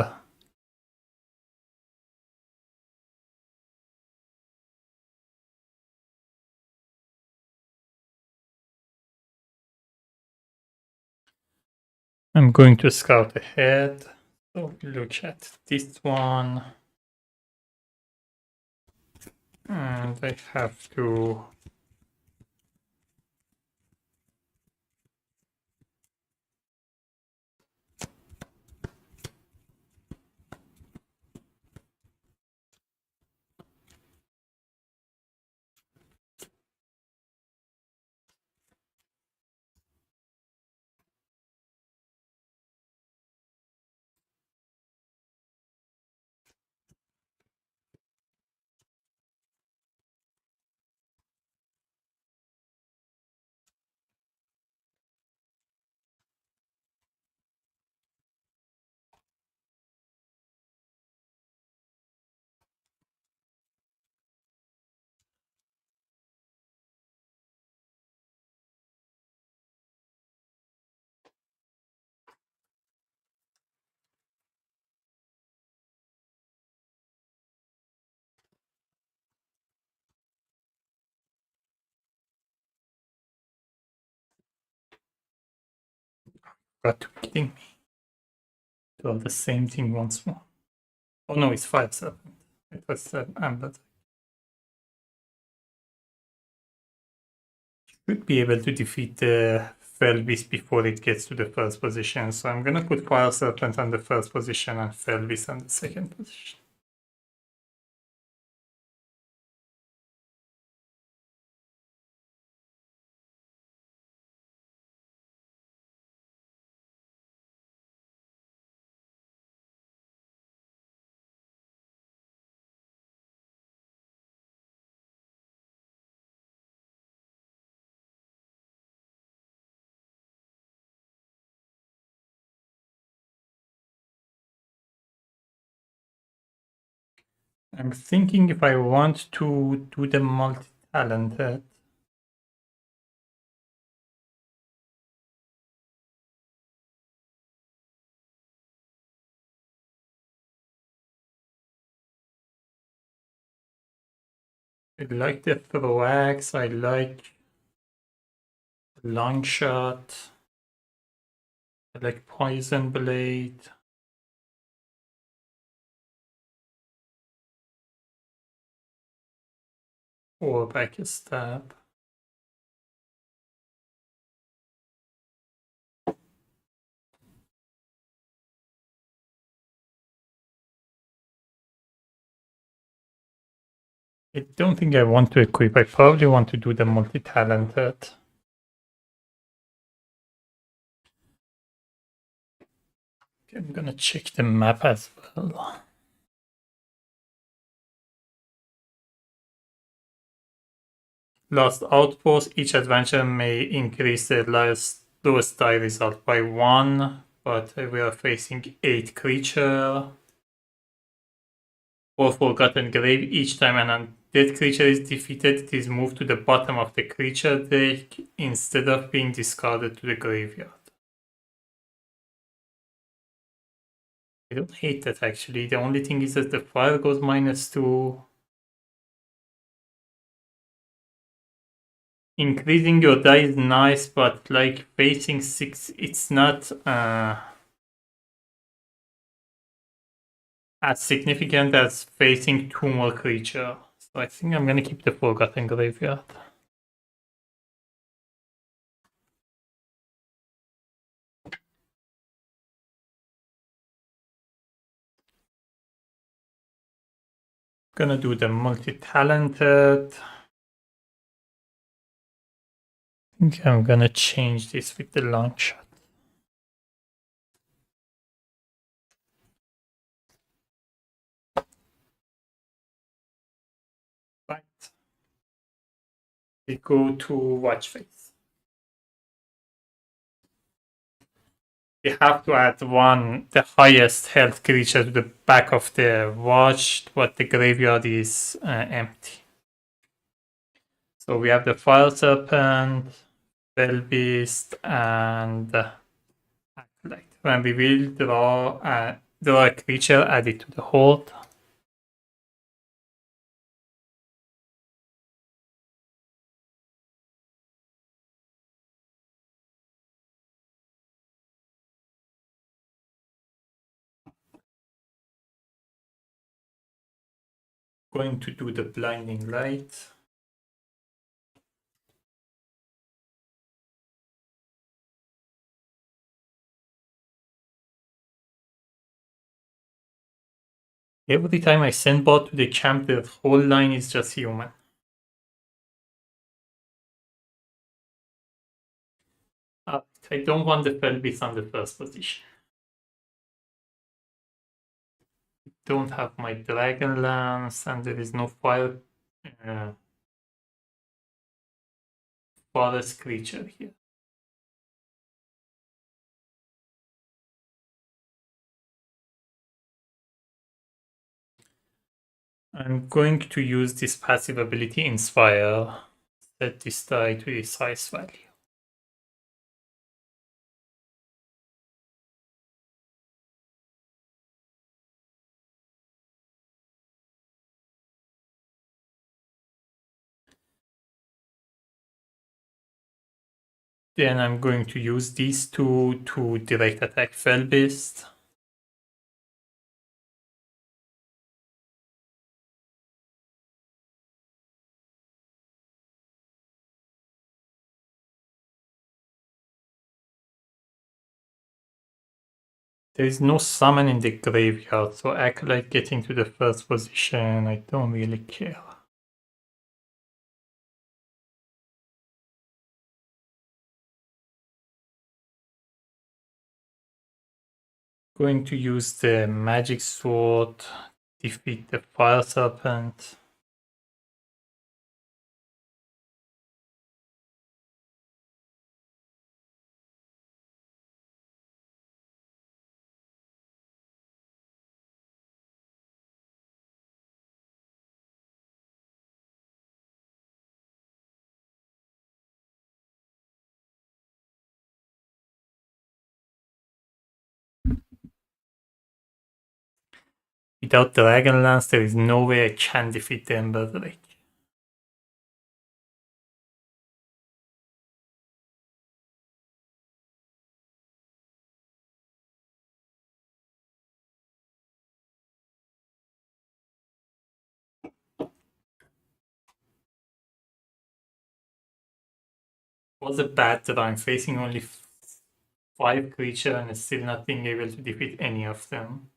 I'm going to scout ahead. So look at this one. And I have to Got to be kidding me. Do the same thing once more. Oh no, it's 5 serpent. It was Amber. Should be able to defeat the Fell Beast before it gets to the first position. So I'm gonna put Fire Serpent on the first position and Fell Beast on the second position. I'm thinking if I want to do the multi-talented, I like the throw axe, I like the long shot, I like poison blade. Or back a stab. I don't think I want to equip. I probably want to do the multi-talented. Okay, I'm gonna check the map as well. Last outpost, each adventure may increase the lowest die result by 1, but we are facing 8 creature. Or Forgotten Grave, each time an undead creature is defeated, it is moved to the bottom of the creature deck instead of being discarded to the graveyard. I don't hate that actually. The only thing is that the fire goes -2. Increasing your die is nice, but like facing 6, it's not as significant as facing 2 more creature. So I think I'm gonna keep the Forgotten Graveyard. Gonna do the multi-talented. I think I'm gonna change this with the long shot. Right. We go to watch phase. We have to add the highest health creature to the back of the watch, but the graveyard is empty. So we have the Fire Serpent, Bell Beast, and Acolyte. When we will draw a creature, add it to the hold. Going to do the Blinding Light. Every time I send bot to the camp, the whole line is just human. I don't want the Felbeast on the first position. Don't have my Dragon Lance, and there is no fire forest creature here. I'm going to use this passive ability, Inspire. Set this die to its highest value. Then I'm going to use these two to direct attack Felbeast. There is no summon in the graveyard, so Acolyte getting to the first position, I don't really care. Going to use the Magic Sword, defeat the Fire Serpent. Without Dragonlance, there is no way I can defeat the Ember Drake. Was a bad that I'm facing only 5 creatures and still not being able to defeat any of them.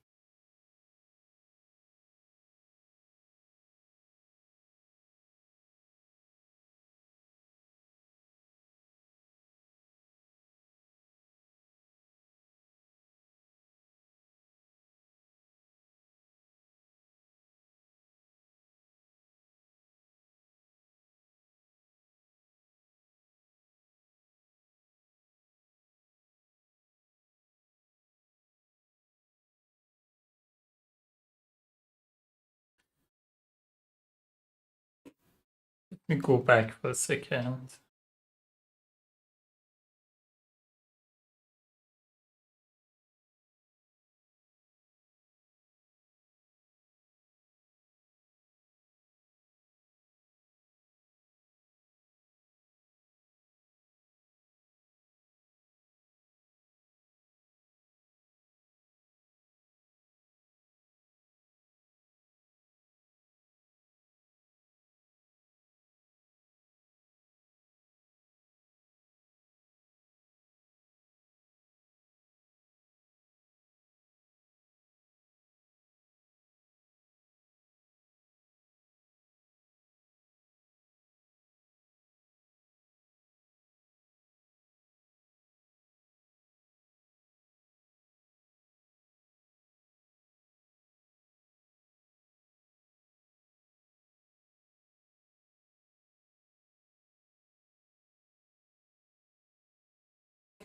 Let me go back for a second.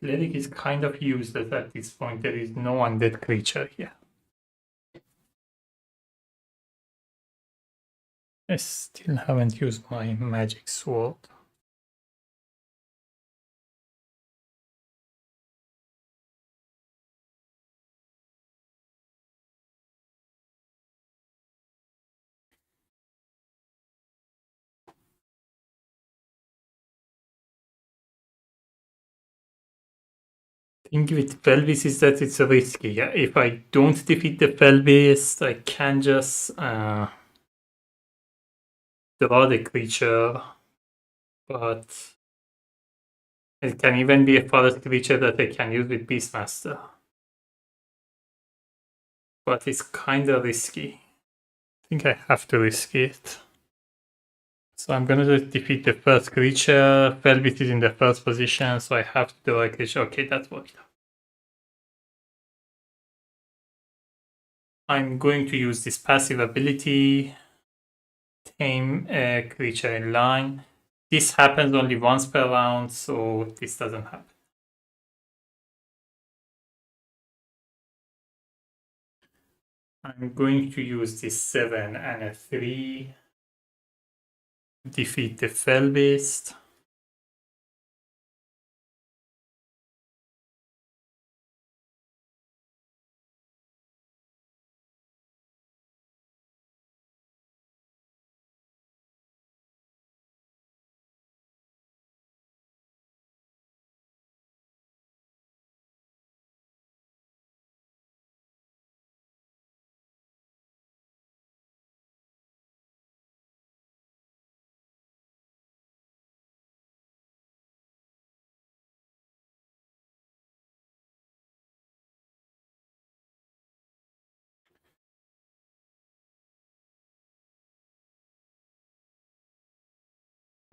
Cleric is kind of useless at this point. There is no undead creature here. I still haven't used my Magic Sword. Thing with Felvis is that it's risky. Yeah? If I don't defeat the Felvis, I can just draw the creature, but it can even be a forest creature that I can use with Beastmaster. But it's kind of risky. I think I have to risk it. So I'm going to defeat the first creature. Felvis is in the first position, so I have to draw a creature. Okay, that worked. I'm going to use this passive ability, tame a creature in line. This happens only once per round, so this doesn't happen. I'm going to use this 7 and a 3, defeat the Felbeast.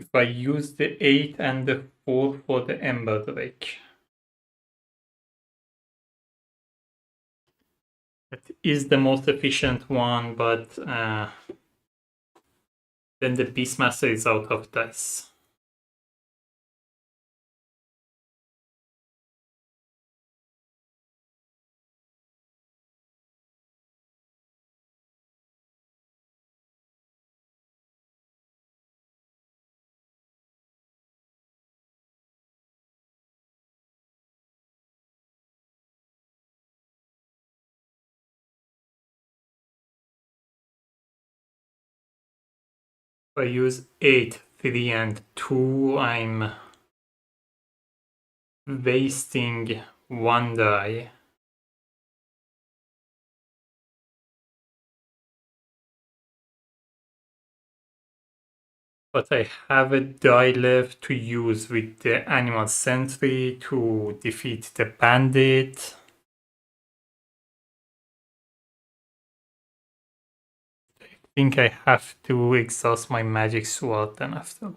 if I use the 8 and the 4 for the Ember Drake. That is the most efficient one, but then the Beastmaster is out of dice. If I use 8, 3, and 2, I'm wasting 1 die. But I have a die left to use with the Animal Sentry to defeat the Bandit. I think I have to exhaust my Magic Sword then after.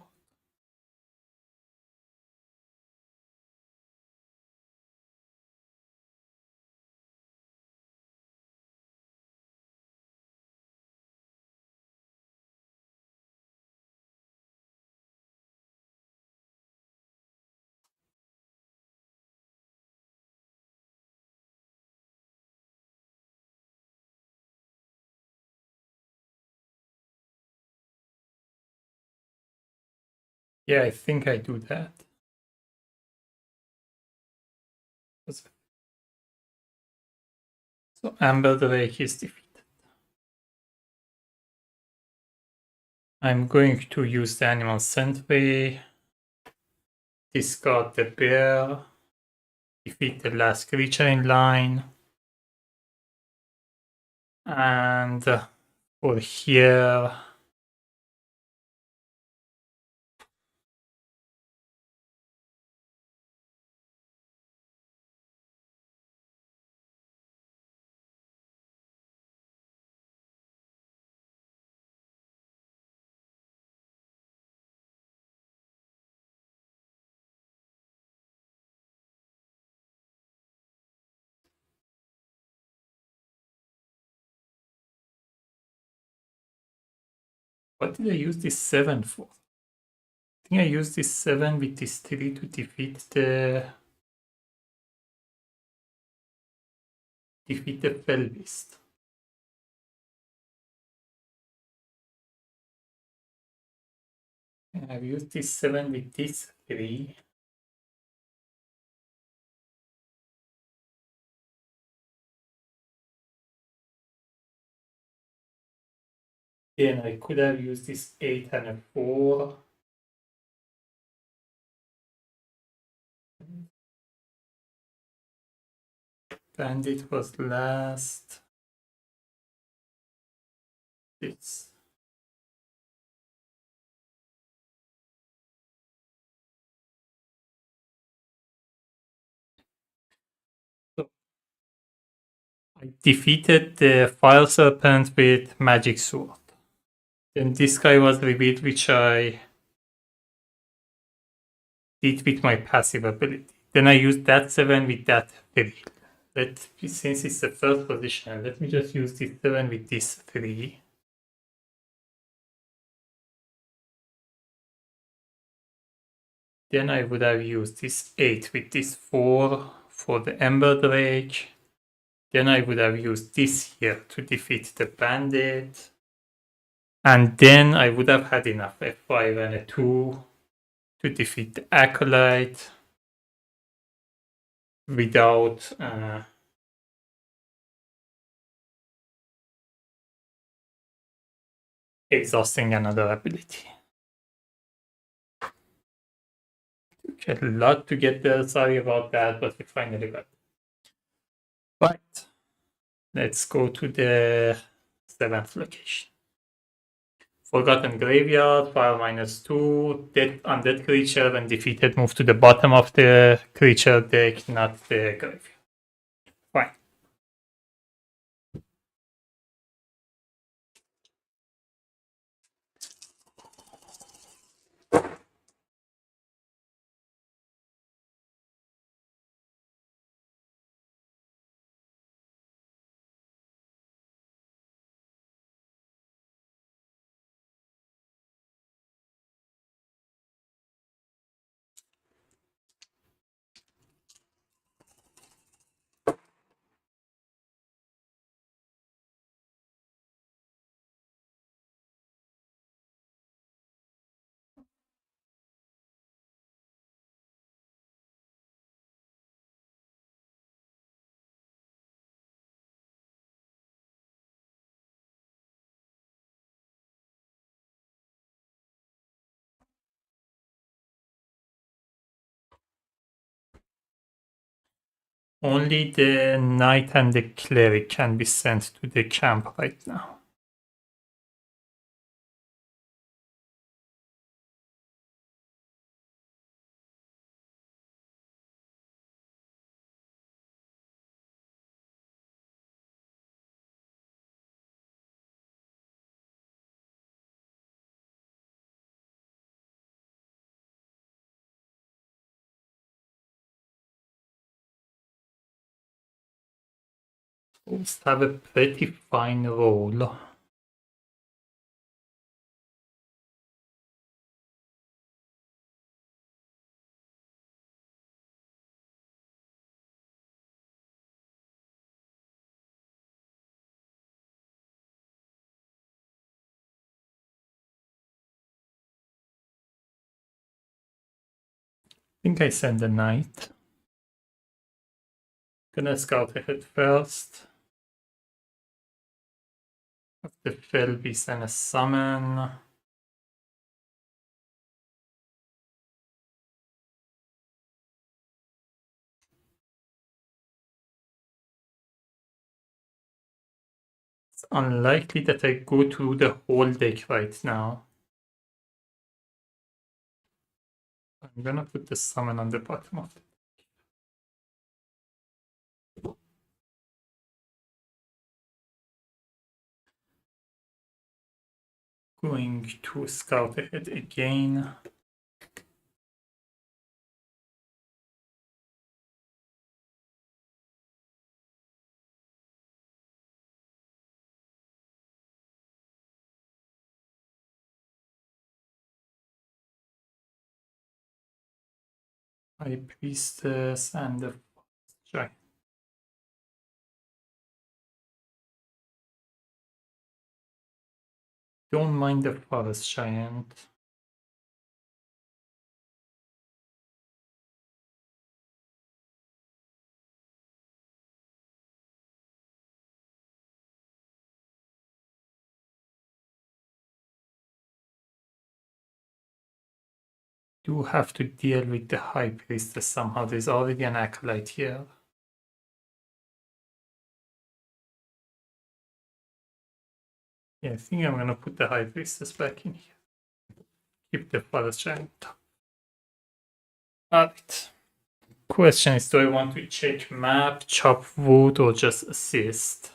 Yeah, I think I do that. So Amber Drake is defeated. I'm going to use the Animal Sentry, discard the bear, defeat the last creature in line, and for here, what did I use this 7 for? I think I used this 7 with this 3 to defeat the Fell Beast. And I've used this 7 with this 3. Then I could have used this 8 and a 4. Bandit was last. This. So I defeated the Fire Serpent with Magic Sword. Then this guy was revealed, which I did with my passive ability. Then I used that 7 with that 3. Since it's the first position, let me just use this 7 with this 3. Then I would have used this 8 with this 4 for the Ember Drake. Then I would have used this here to defeat the Bandit. And then I would have had enough F5 and a 2 to defeat the Acolyte without exhausting another ability. Took a lot to get there, sorry about that, but we finally got it. Right, let's go to the 7th location. Forgotten Graveyard, fire -2, dead undead creature when defeated move to the bottom of the creature deck, not the graveyard. Fine. Only the knight and the cleric can be sent to the camp right now. Both have a pretty fine roll. I think I send the knight. Gonna scout ahead first. Have the fell beast and a summon. It's unlikely that I go through the whole deck right now. I'm gonna put the summon on the bottom of it. Going to scout ahead again. High Priestess and the Giant. Don't mind the Forest Giant. Do have to deal with the High Priestess somehow. There's already an Acolyte here. Yeah, I think I'm gonna put the High Priestess back in here. Keep the Forest Giant. Alright. Question is, do I want to check map, chop wood, or just assist?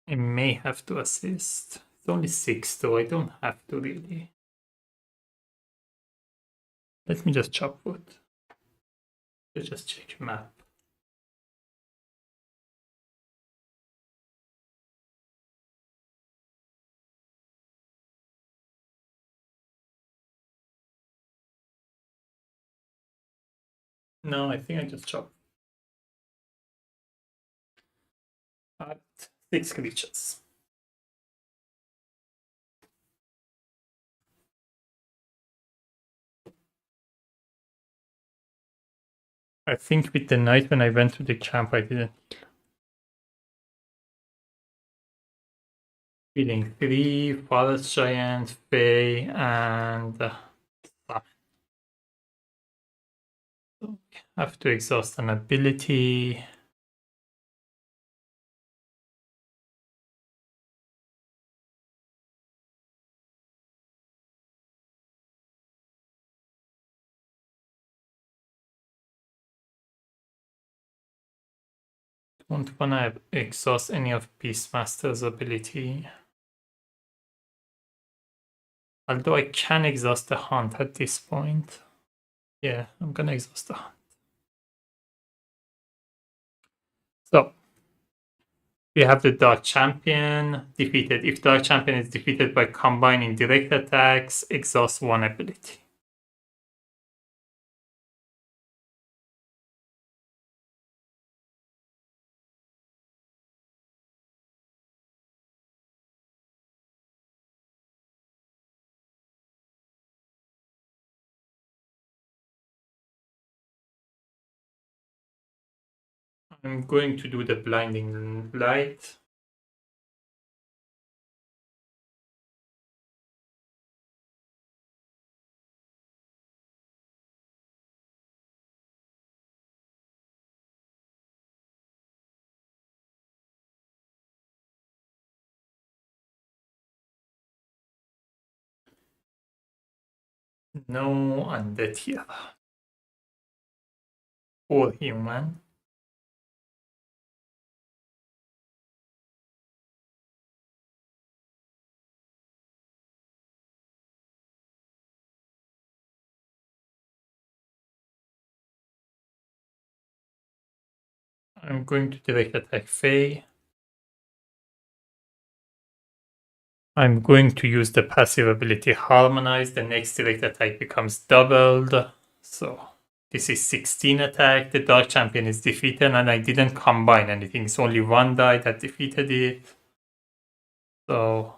I may have to assist. It's only 6 though, I don't have to really. Let me just chop wood. Let's just check map. No, I think I just chop. 6 creatures. I think with the night when I went to the camp, I didn't. Feeling 3, Forest Giant, Fae, and have to exhaust an ability. Don't wanna exhaust any of Beastmaster's ability. Although I can exhaust the hunt at this point. Yeah, I'm gonna exhaust the hunt. So we have the Dark Champion defeated. If Dark Champion is defeated by combining direct attacks, exhaust one ability. I'm going to do the Blinding Light. No undead here. Or human. I'm going to direct attack Faye. I'm going to use the passive ability Harmonize. The next direct attack becomes doubled. So this is 16 attack. The Dark Champion is defeated, and I didn't combine anything. It's only one die that defeated it. So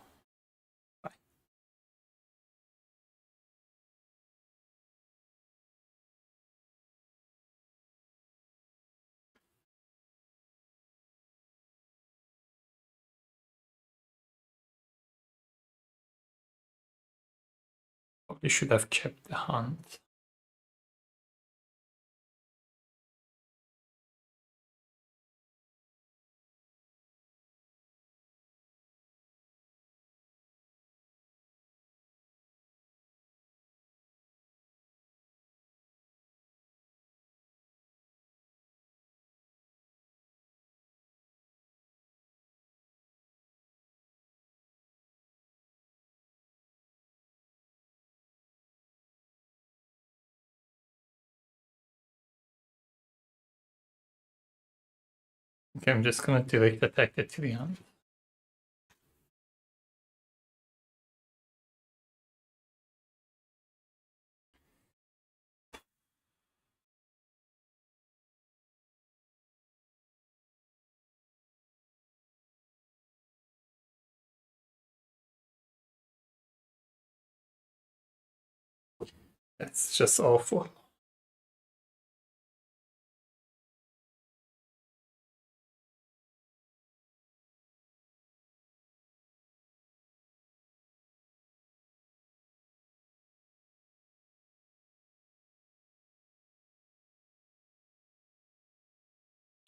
probably should have kept the hunt. Okay, I'm just gonna direct attack the 300. That's just awful.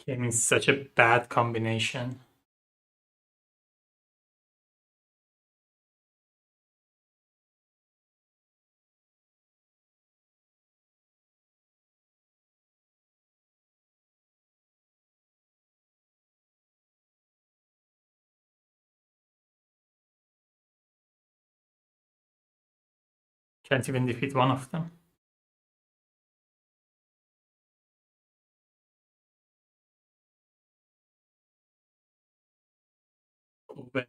Came in such a bad combination. Can't even defeat one of them. When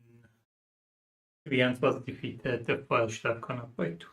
Riant was defeated, the file should have gone up by 2.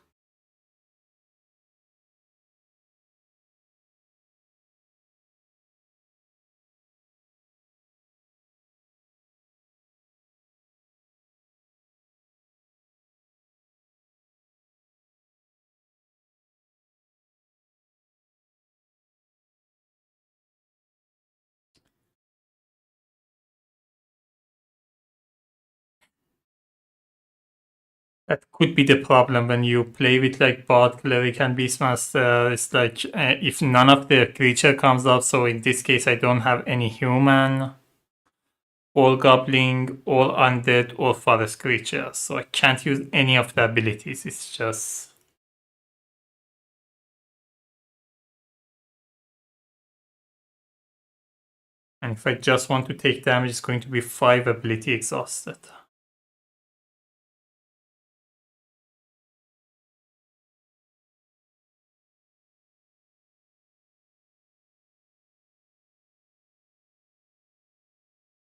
That could be the problem when you play with like Bard, Cleric, and Beastmaster. It's like if none of the creature comes up, so in this case I don't have any human, or goblin, or undead, or forest creature. So I can't use any of the abilities. It's just... And if I just want to take damage, it's going to be 5 ability exhausted.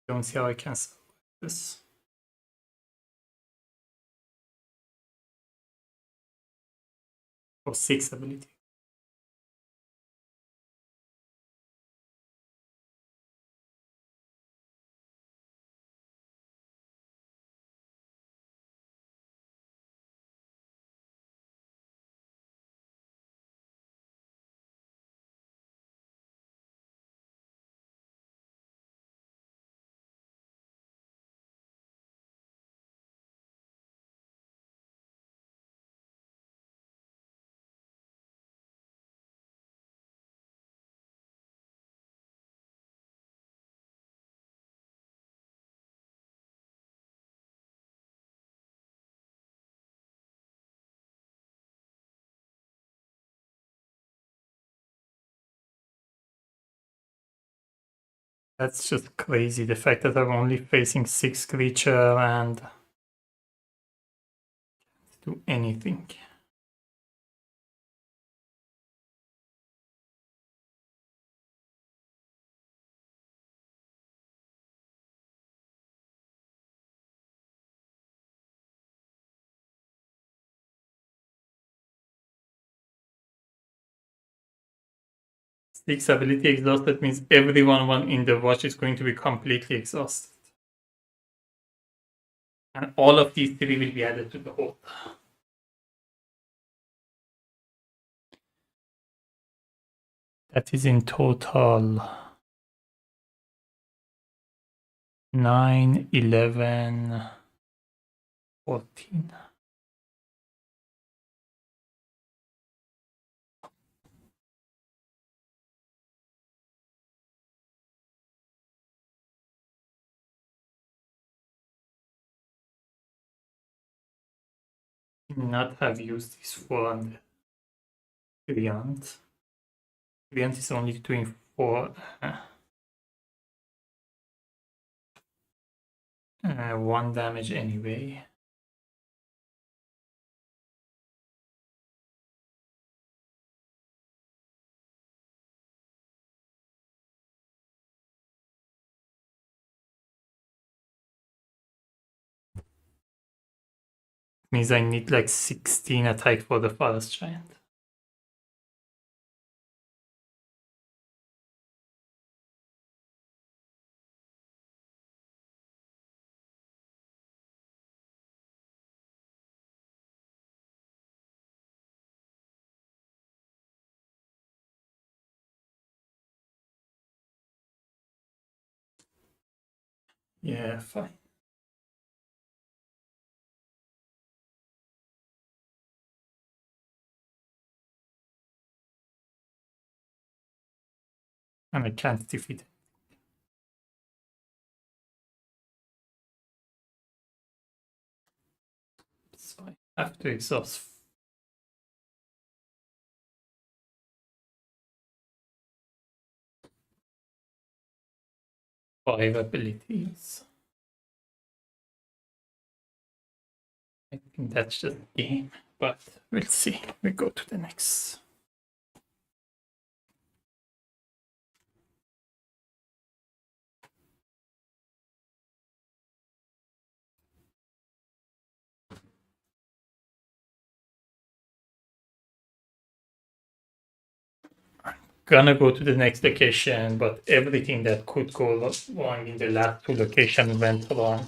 Don't see how I can survive this. Or 6 ability. That's just crazy. The fact that I'm only facing 6 creature and do anything. Six ability exhausted means everyone in the watch is going to be completely exhausted. And all of these 3 will be added to the whole. That is in total 9, 11, 14. Not have used this for the variant. Variant is only doing 4. 1 damage anyway. Means I need like 16 attack for the Forest Giant. Yeah, fine. And I can't defeat it. So I have to exhaust 5 abilities. I think that's just the game, but we'll see. We go to the next. Gonna go to the next location, but everything that could go wrong in the last 2 locations went wrong.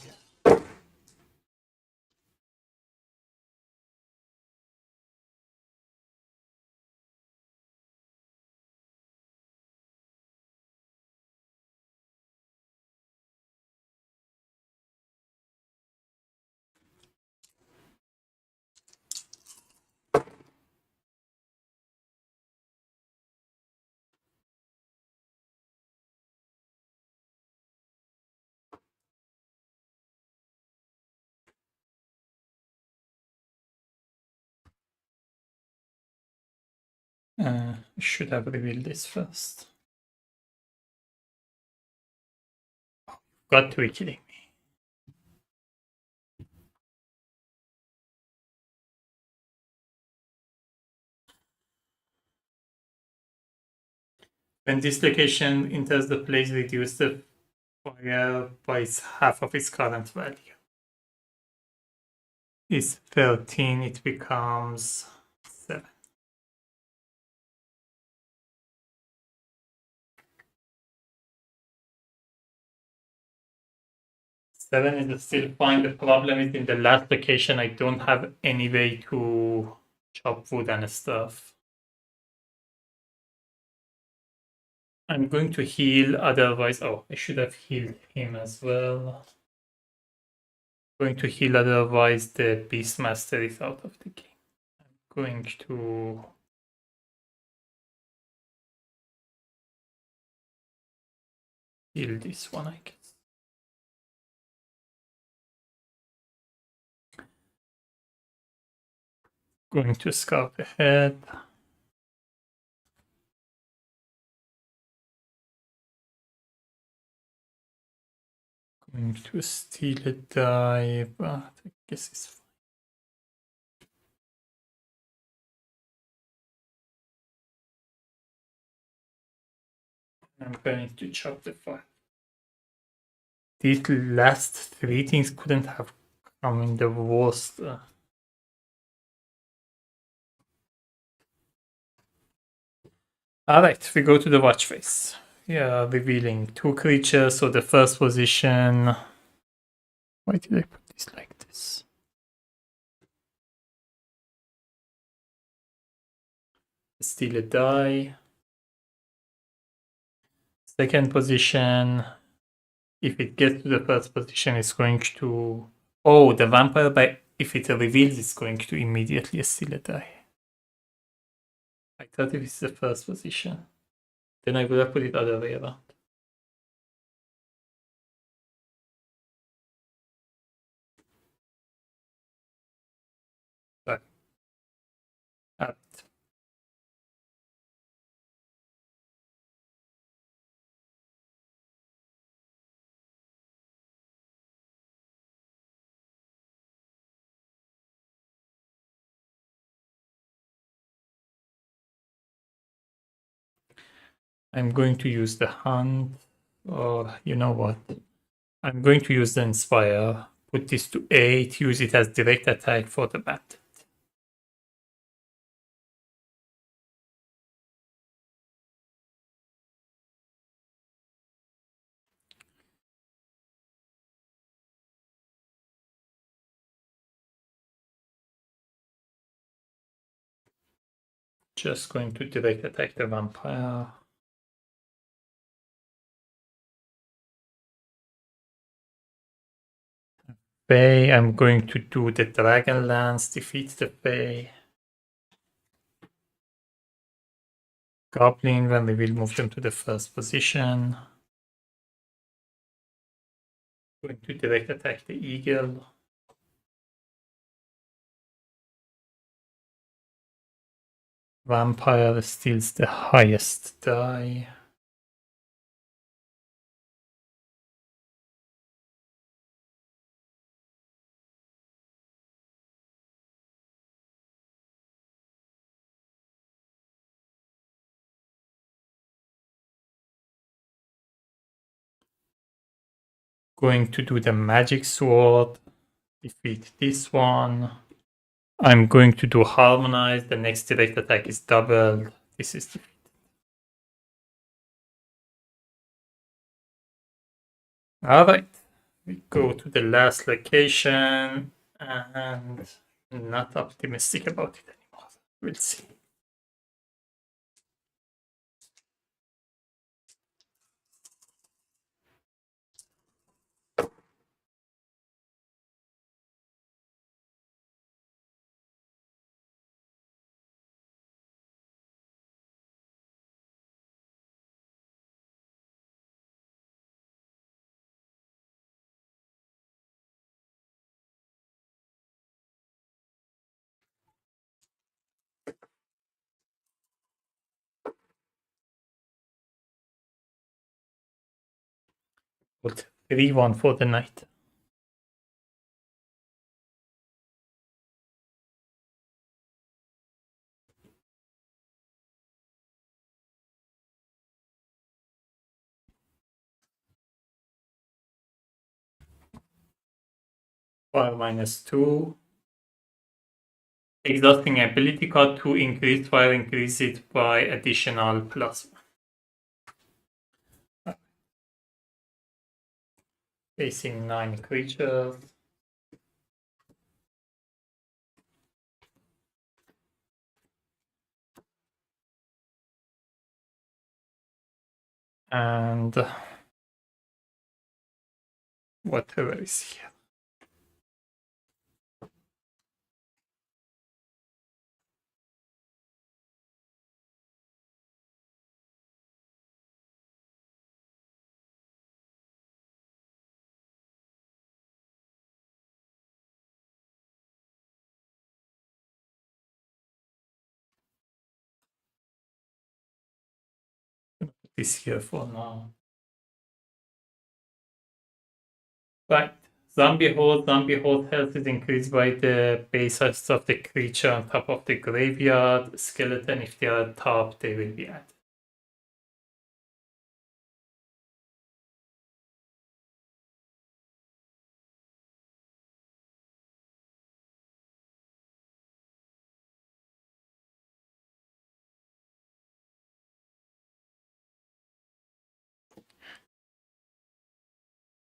I should have revealed this first. Got to be kidding me. When this location enters the place, reduce the fire by half of its current value. Is 13, it becomes 7. Seven is still fine. The problem is in the last location, I don't have any way to chop wood and stuff. I'm going to heal, otherwise. Oh, I should have healed him as well. Going to heal, otherwise the Beastmaster is out of the game. I'm going to heal this one, I guess. Going to scout ahead. going to steal a die, but I guess it's fine. I'm going to chop the file. These last three things couldn't have come in the worst. Alright, we go to the watch face. Yeah, revealing two creatures. So the first position. Why did I put this like this? Steal a die. Second position. If it gets to the first position, it's going to. Oh, the vampire, by if it reveals, it's going to immediately steal a die. I thought if it's the first position, then I would have put it other way around. Right. Alright. I'm going to use the hunt, or you know what? I'm going to use the inspire. Put this to 8. Use it as direct attack for the bat. Just going to direct attack the vampire. Fae, I'm going to do the Dragon Lance, defeat the Fae. Goblin, when we will move them to the first position. Going to direct attack the Eagle. Vampire steals the highest die. Going to do the magic sword, defeat this one. I'm going to do harmonize. The next direct attack is doubled. This is defeated. All right, we go to the last location, and not optimistic about it anymore. We'll see. Put 3-1 for the night. Fire -2. Exhausting ability card to increase fire, increase it by additional +1. Facing 9 creatures. And whatever is here. This here for now. Right. Zombie hold health is increased by the base health of the creature on top of the graveyard. Skeleton, if they are top, they will be added.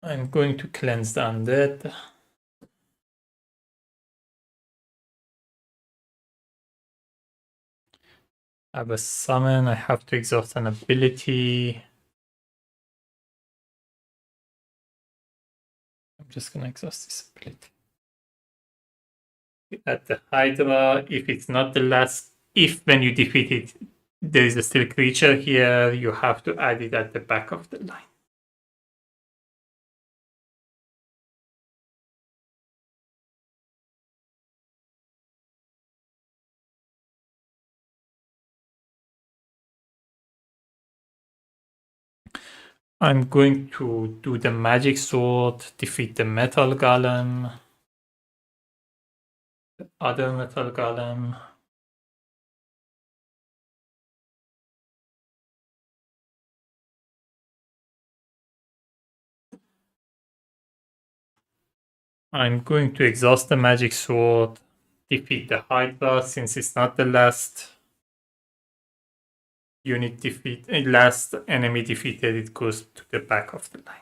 I'm going to cleanse the undead. I have a summon, I have to exhaust an ability. I'm just gonna exhaust this ability. At the Hydra, if it's not the last, if when you defeat it, there is a still creature here, you have to add it at the back of the line. I'm going to do the magic sword, defeat the metal golem, the other metal golem. I'm going to exhaust the magic sword, defeat the Hydra since it's not the last unit defeat, last enemy defeated, it goes to the back of the line.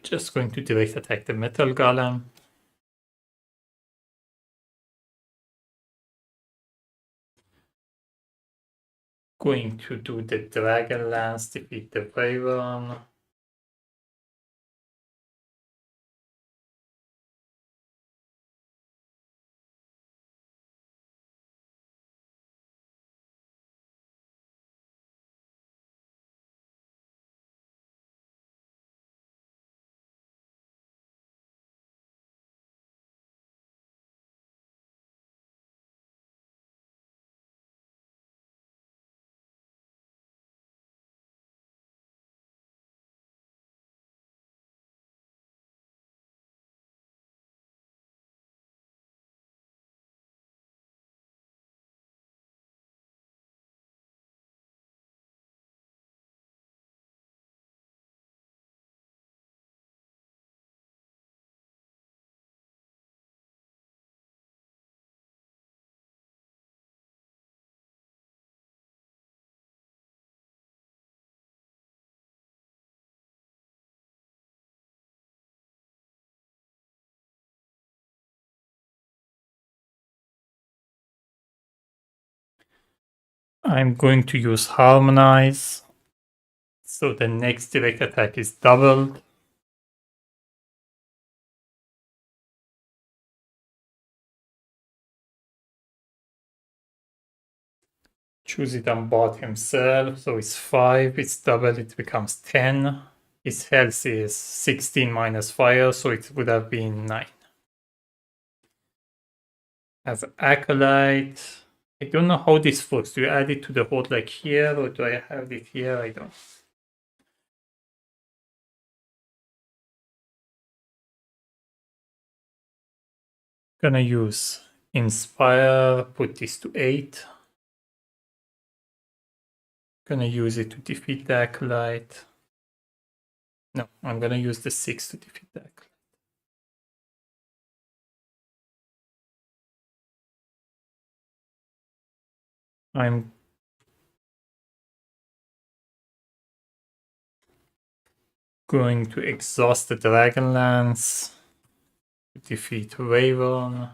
Just going to direct attack the metal golem. Going to do the dragon lance, defeat the Wyvern. I'm going to use Harmonize. So the next direct attack is doubled. Choose it on bot himself. So it's 5, it's doubled, it becomes 10. His health is 16 minus fire, so it would have been 9. As Acolyte, I don't know how this works. Do you add it to the board like here, or do I have it here? I don't. Gonna use Inspire, put this to 8. Gonna use it to defeat the Acolyte. No, I'm gonna use the 6 to defeat the Acolyte. I'm going to exhaust the Dragonlance to defeat Wyvern.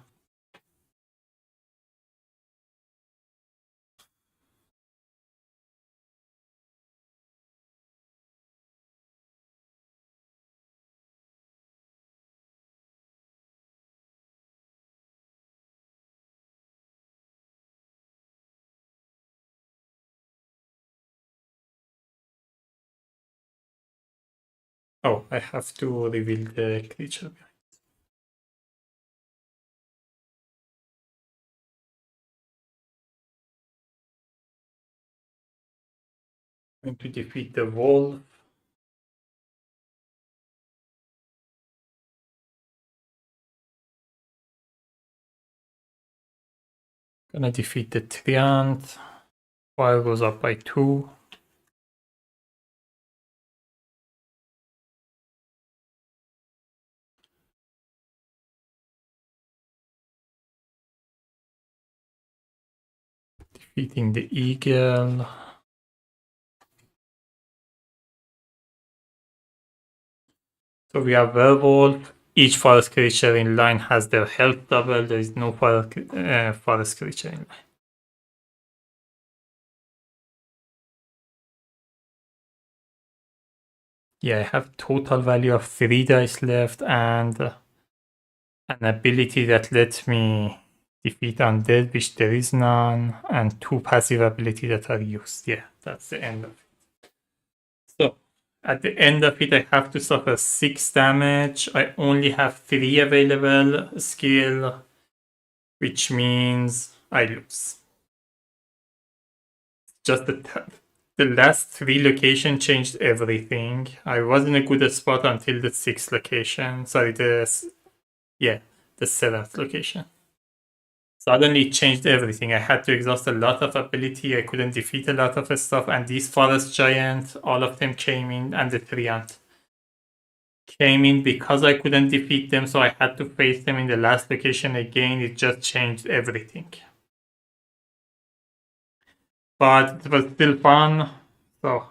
Oh, I have to reveal the creature. I'm going to defeat the wolf. Gonna defeat the Treant. Fire goes up by 2. Defeating the eagle. So we have werewolf. Each forest creature in line has their health double. There is no forest creature in line. Yeah, I have total value of 3 dice left and an ability that lets me defeat undead, which there is none, and 2 passive ability that are used. Yeah, that's the end of it. So at the end of it, I have to suffer 6 damage. I only have 3 available skill, which means I lose. Just the last 3 location changed everything. I was in a good spot until the 6th location. Sorry, the 7th location. Suddenly it changed everything. I had to exhaust a lot of ability. I couldn't defeat a lot of stuff, and these forest giant, all of them came in, and the Treant came in because I couldn't defeat them, so I had to face them in the last location again. It just changed everything. But it was still fun. So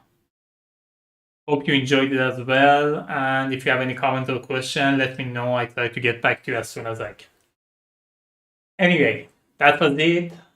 hope you enjoyed it as well. And if you have any comment or question, let me know. I try to get back to you as soon as I can. Anyway, that was it.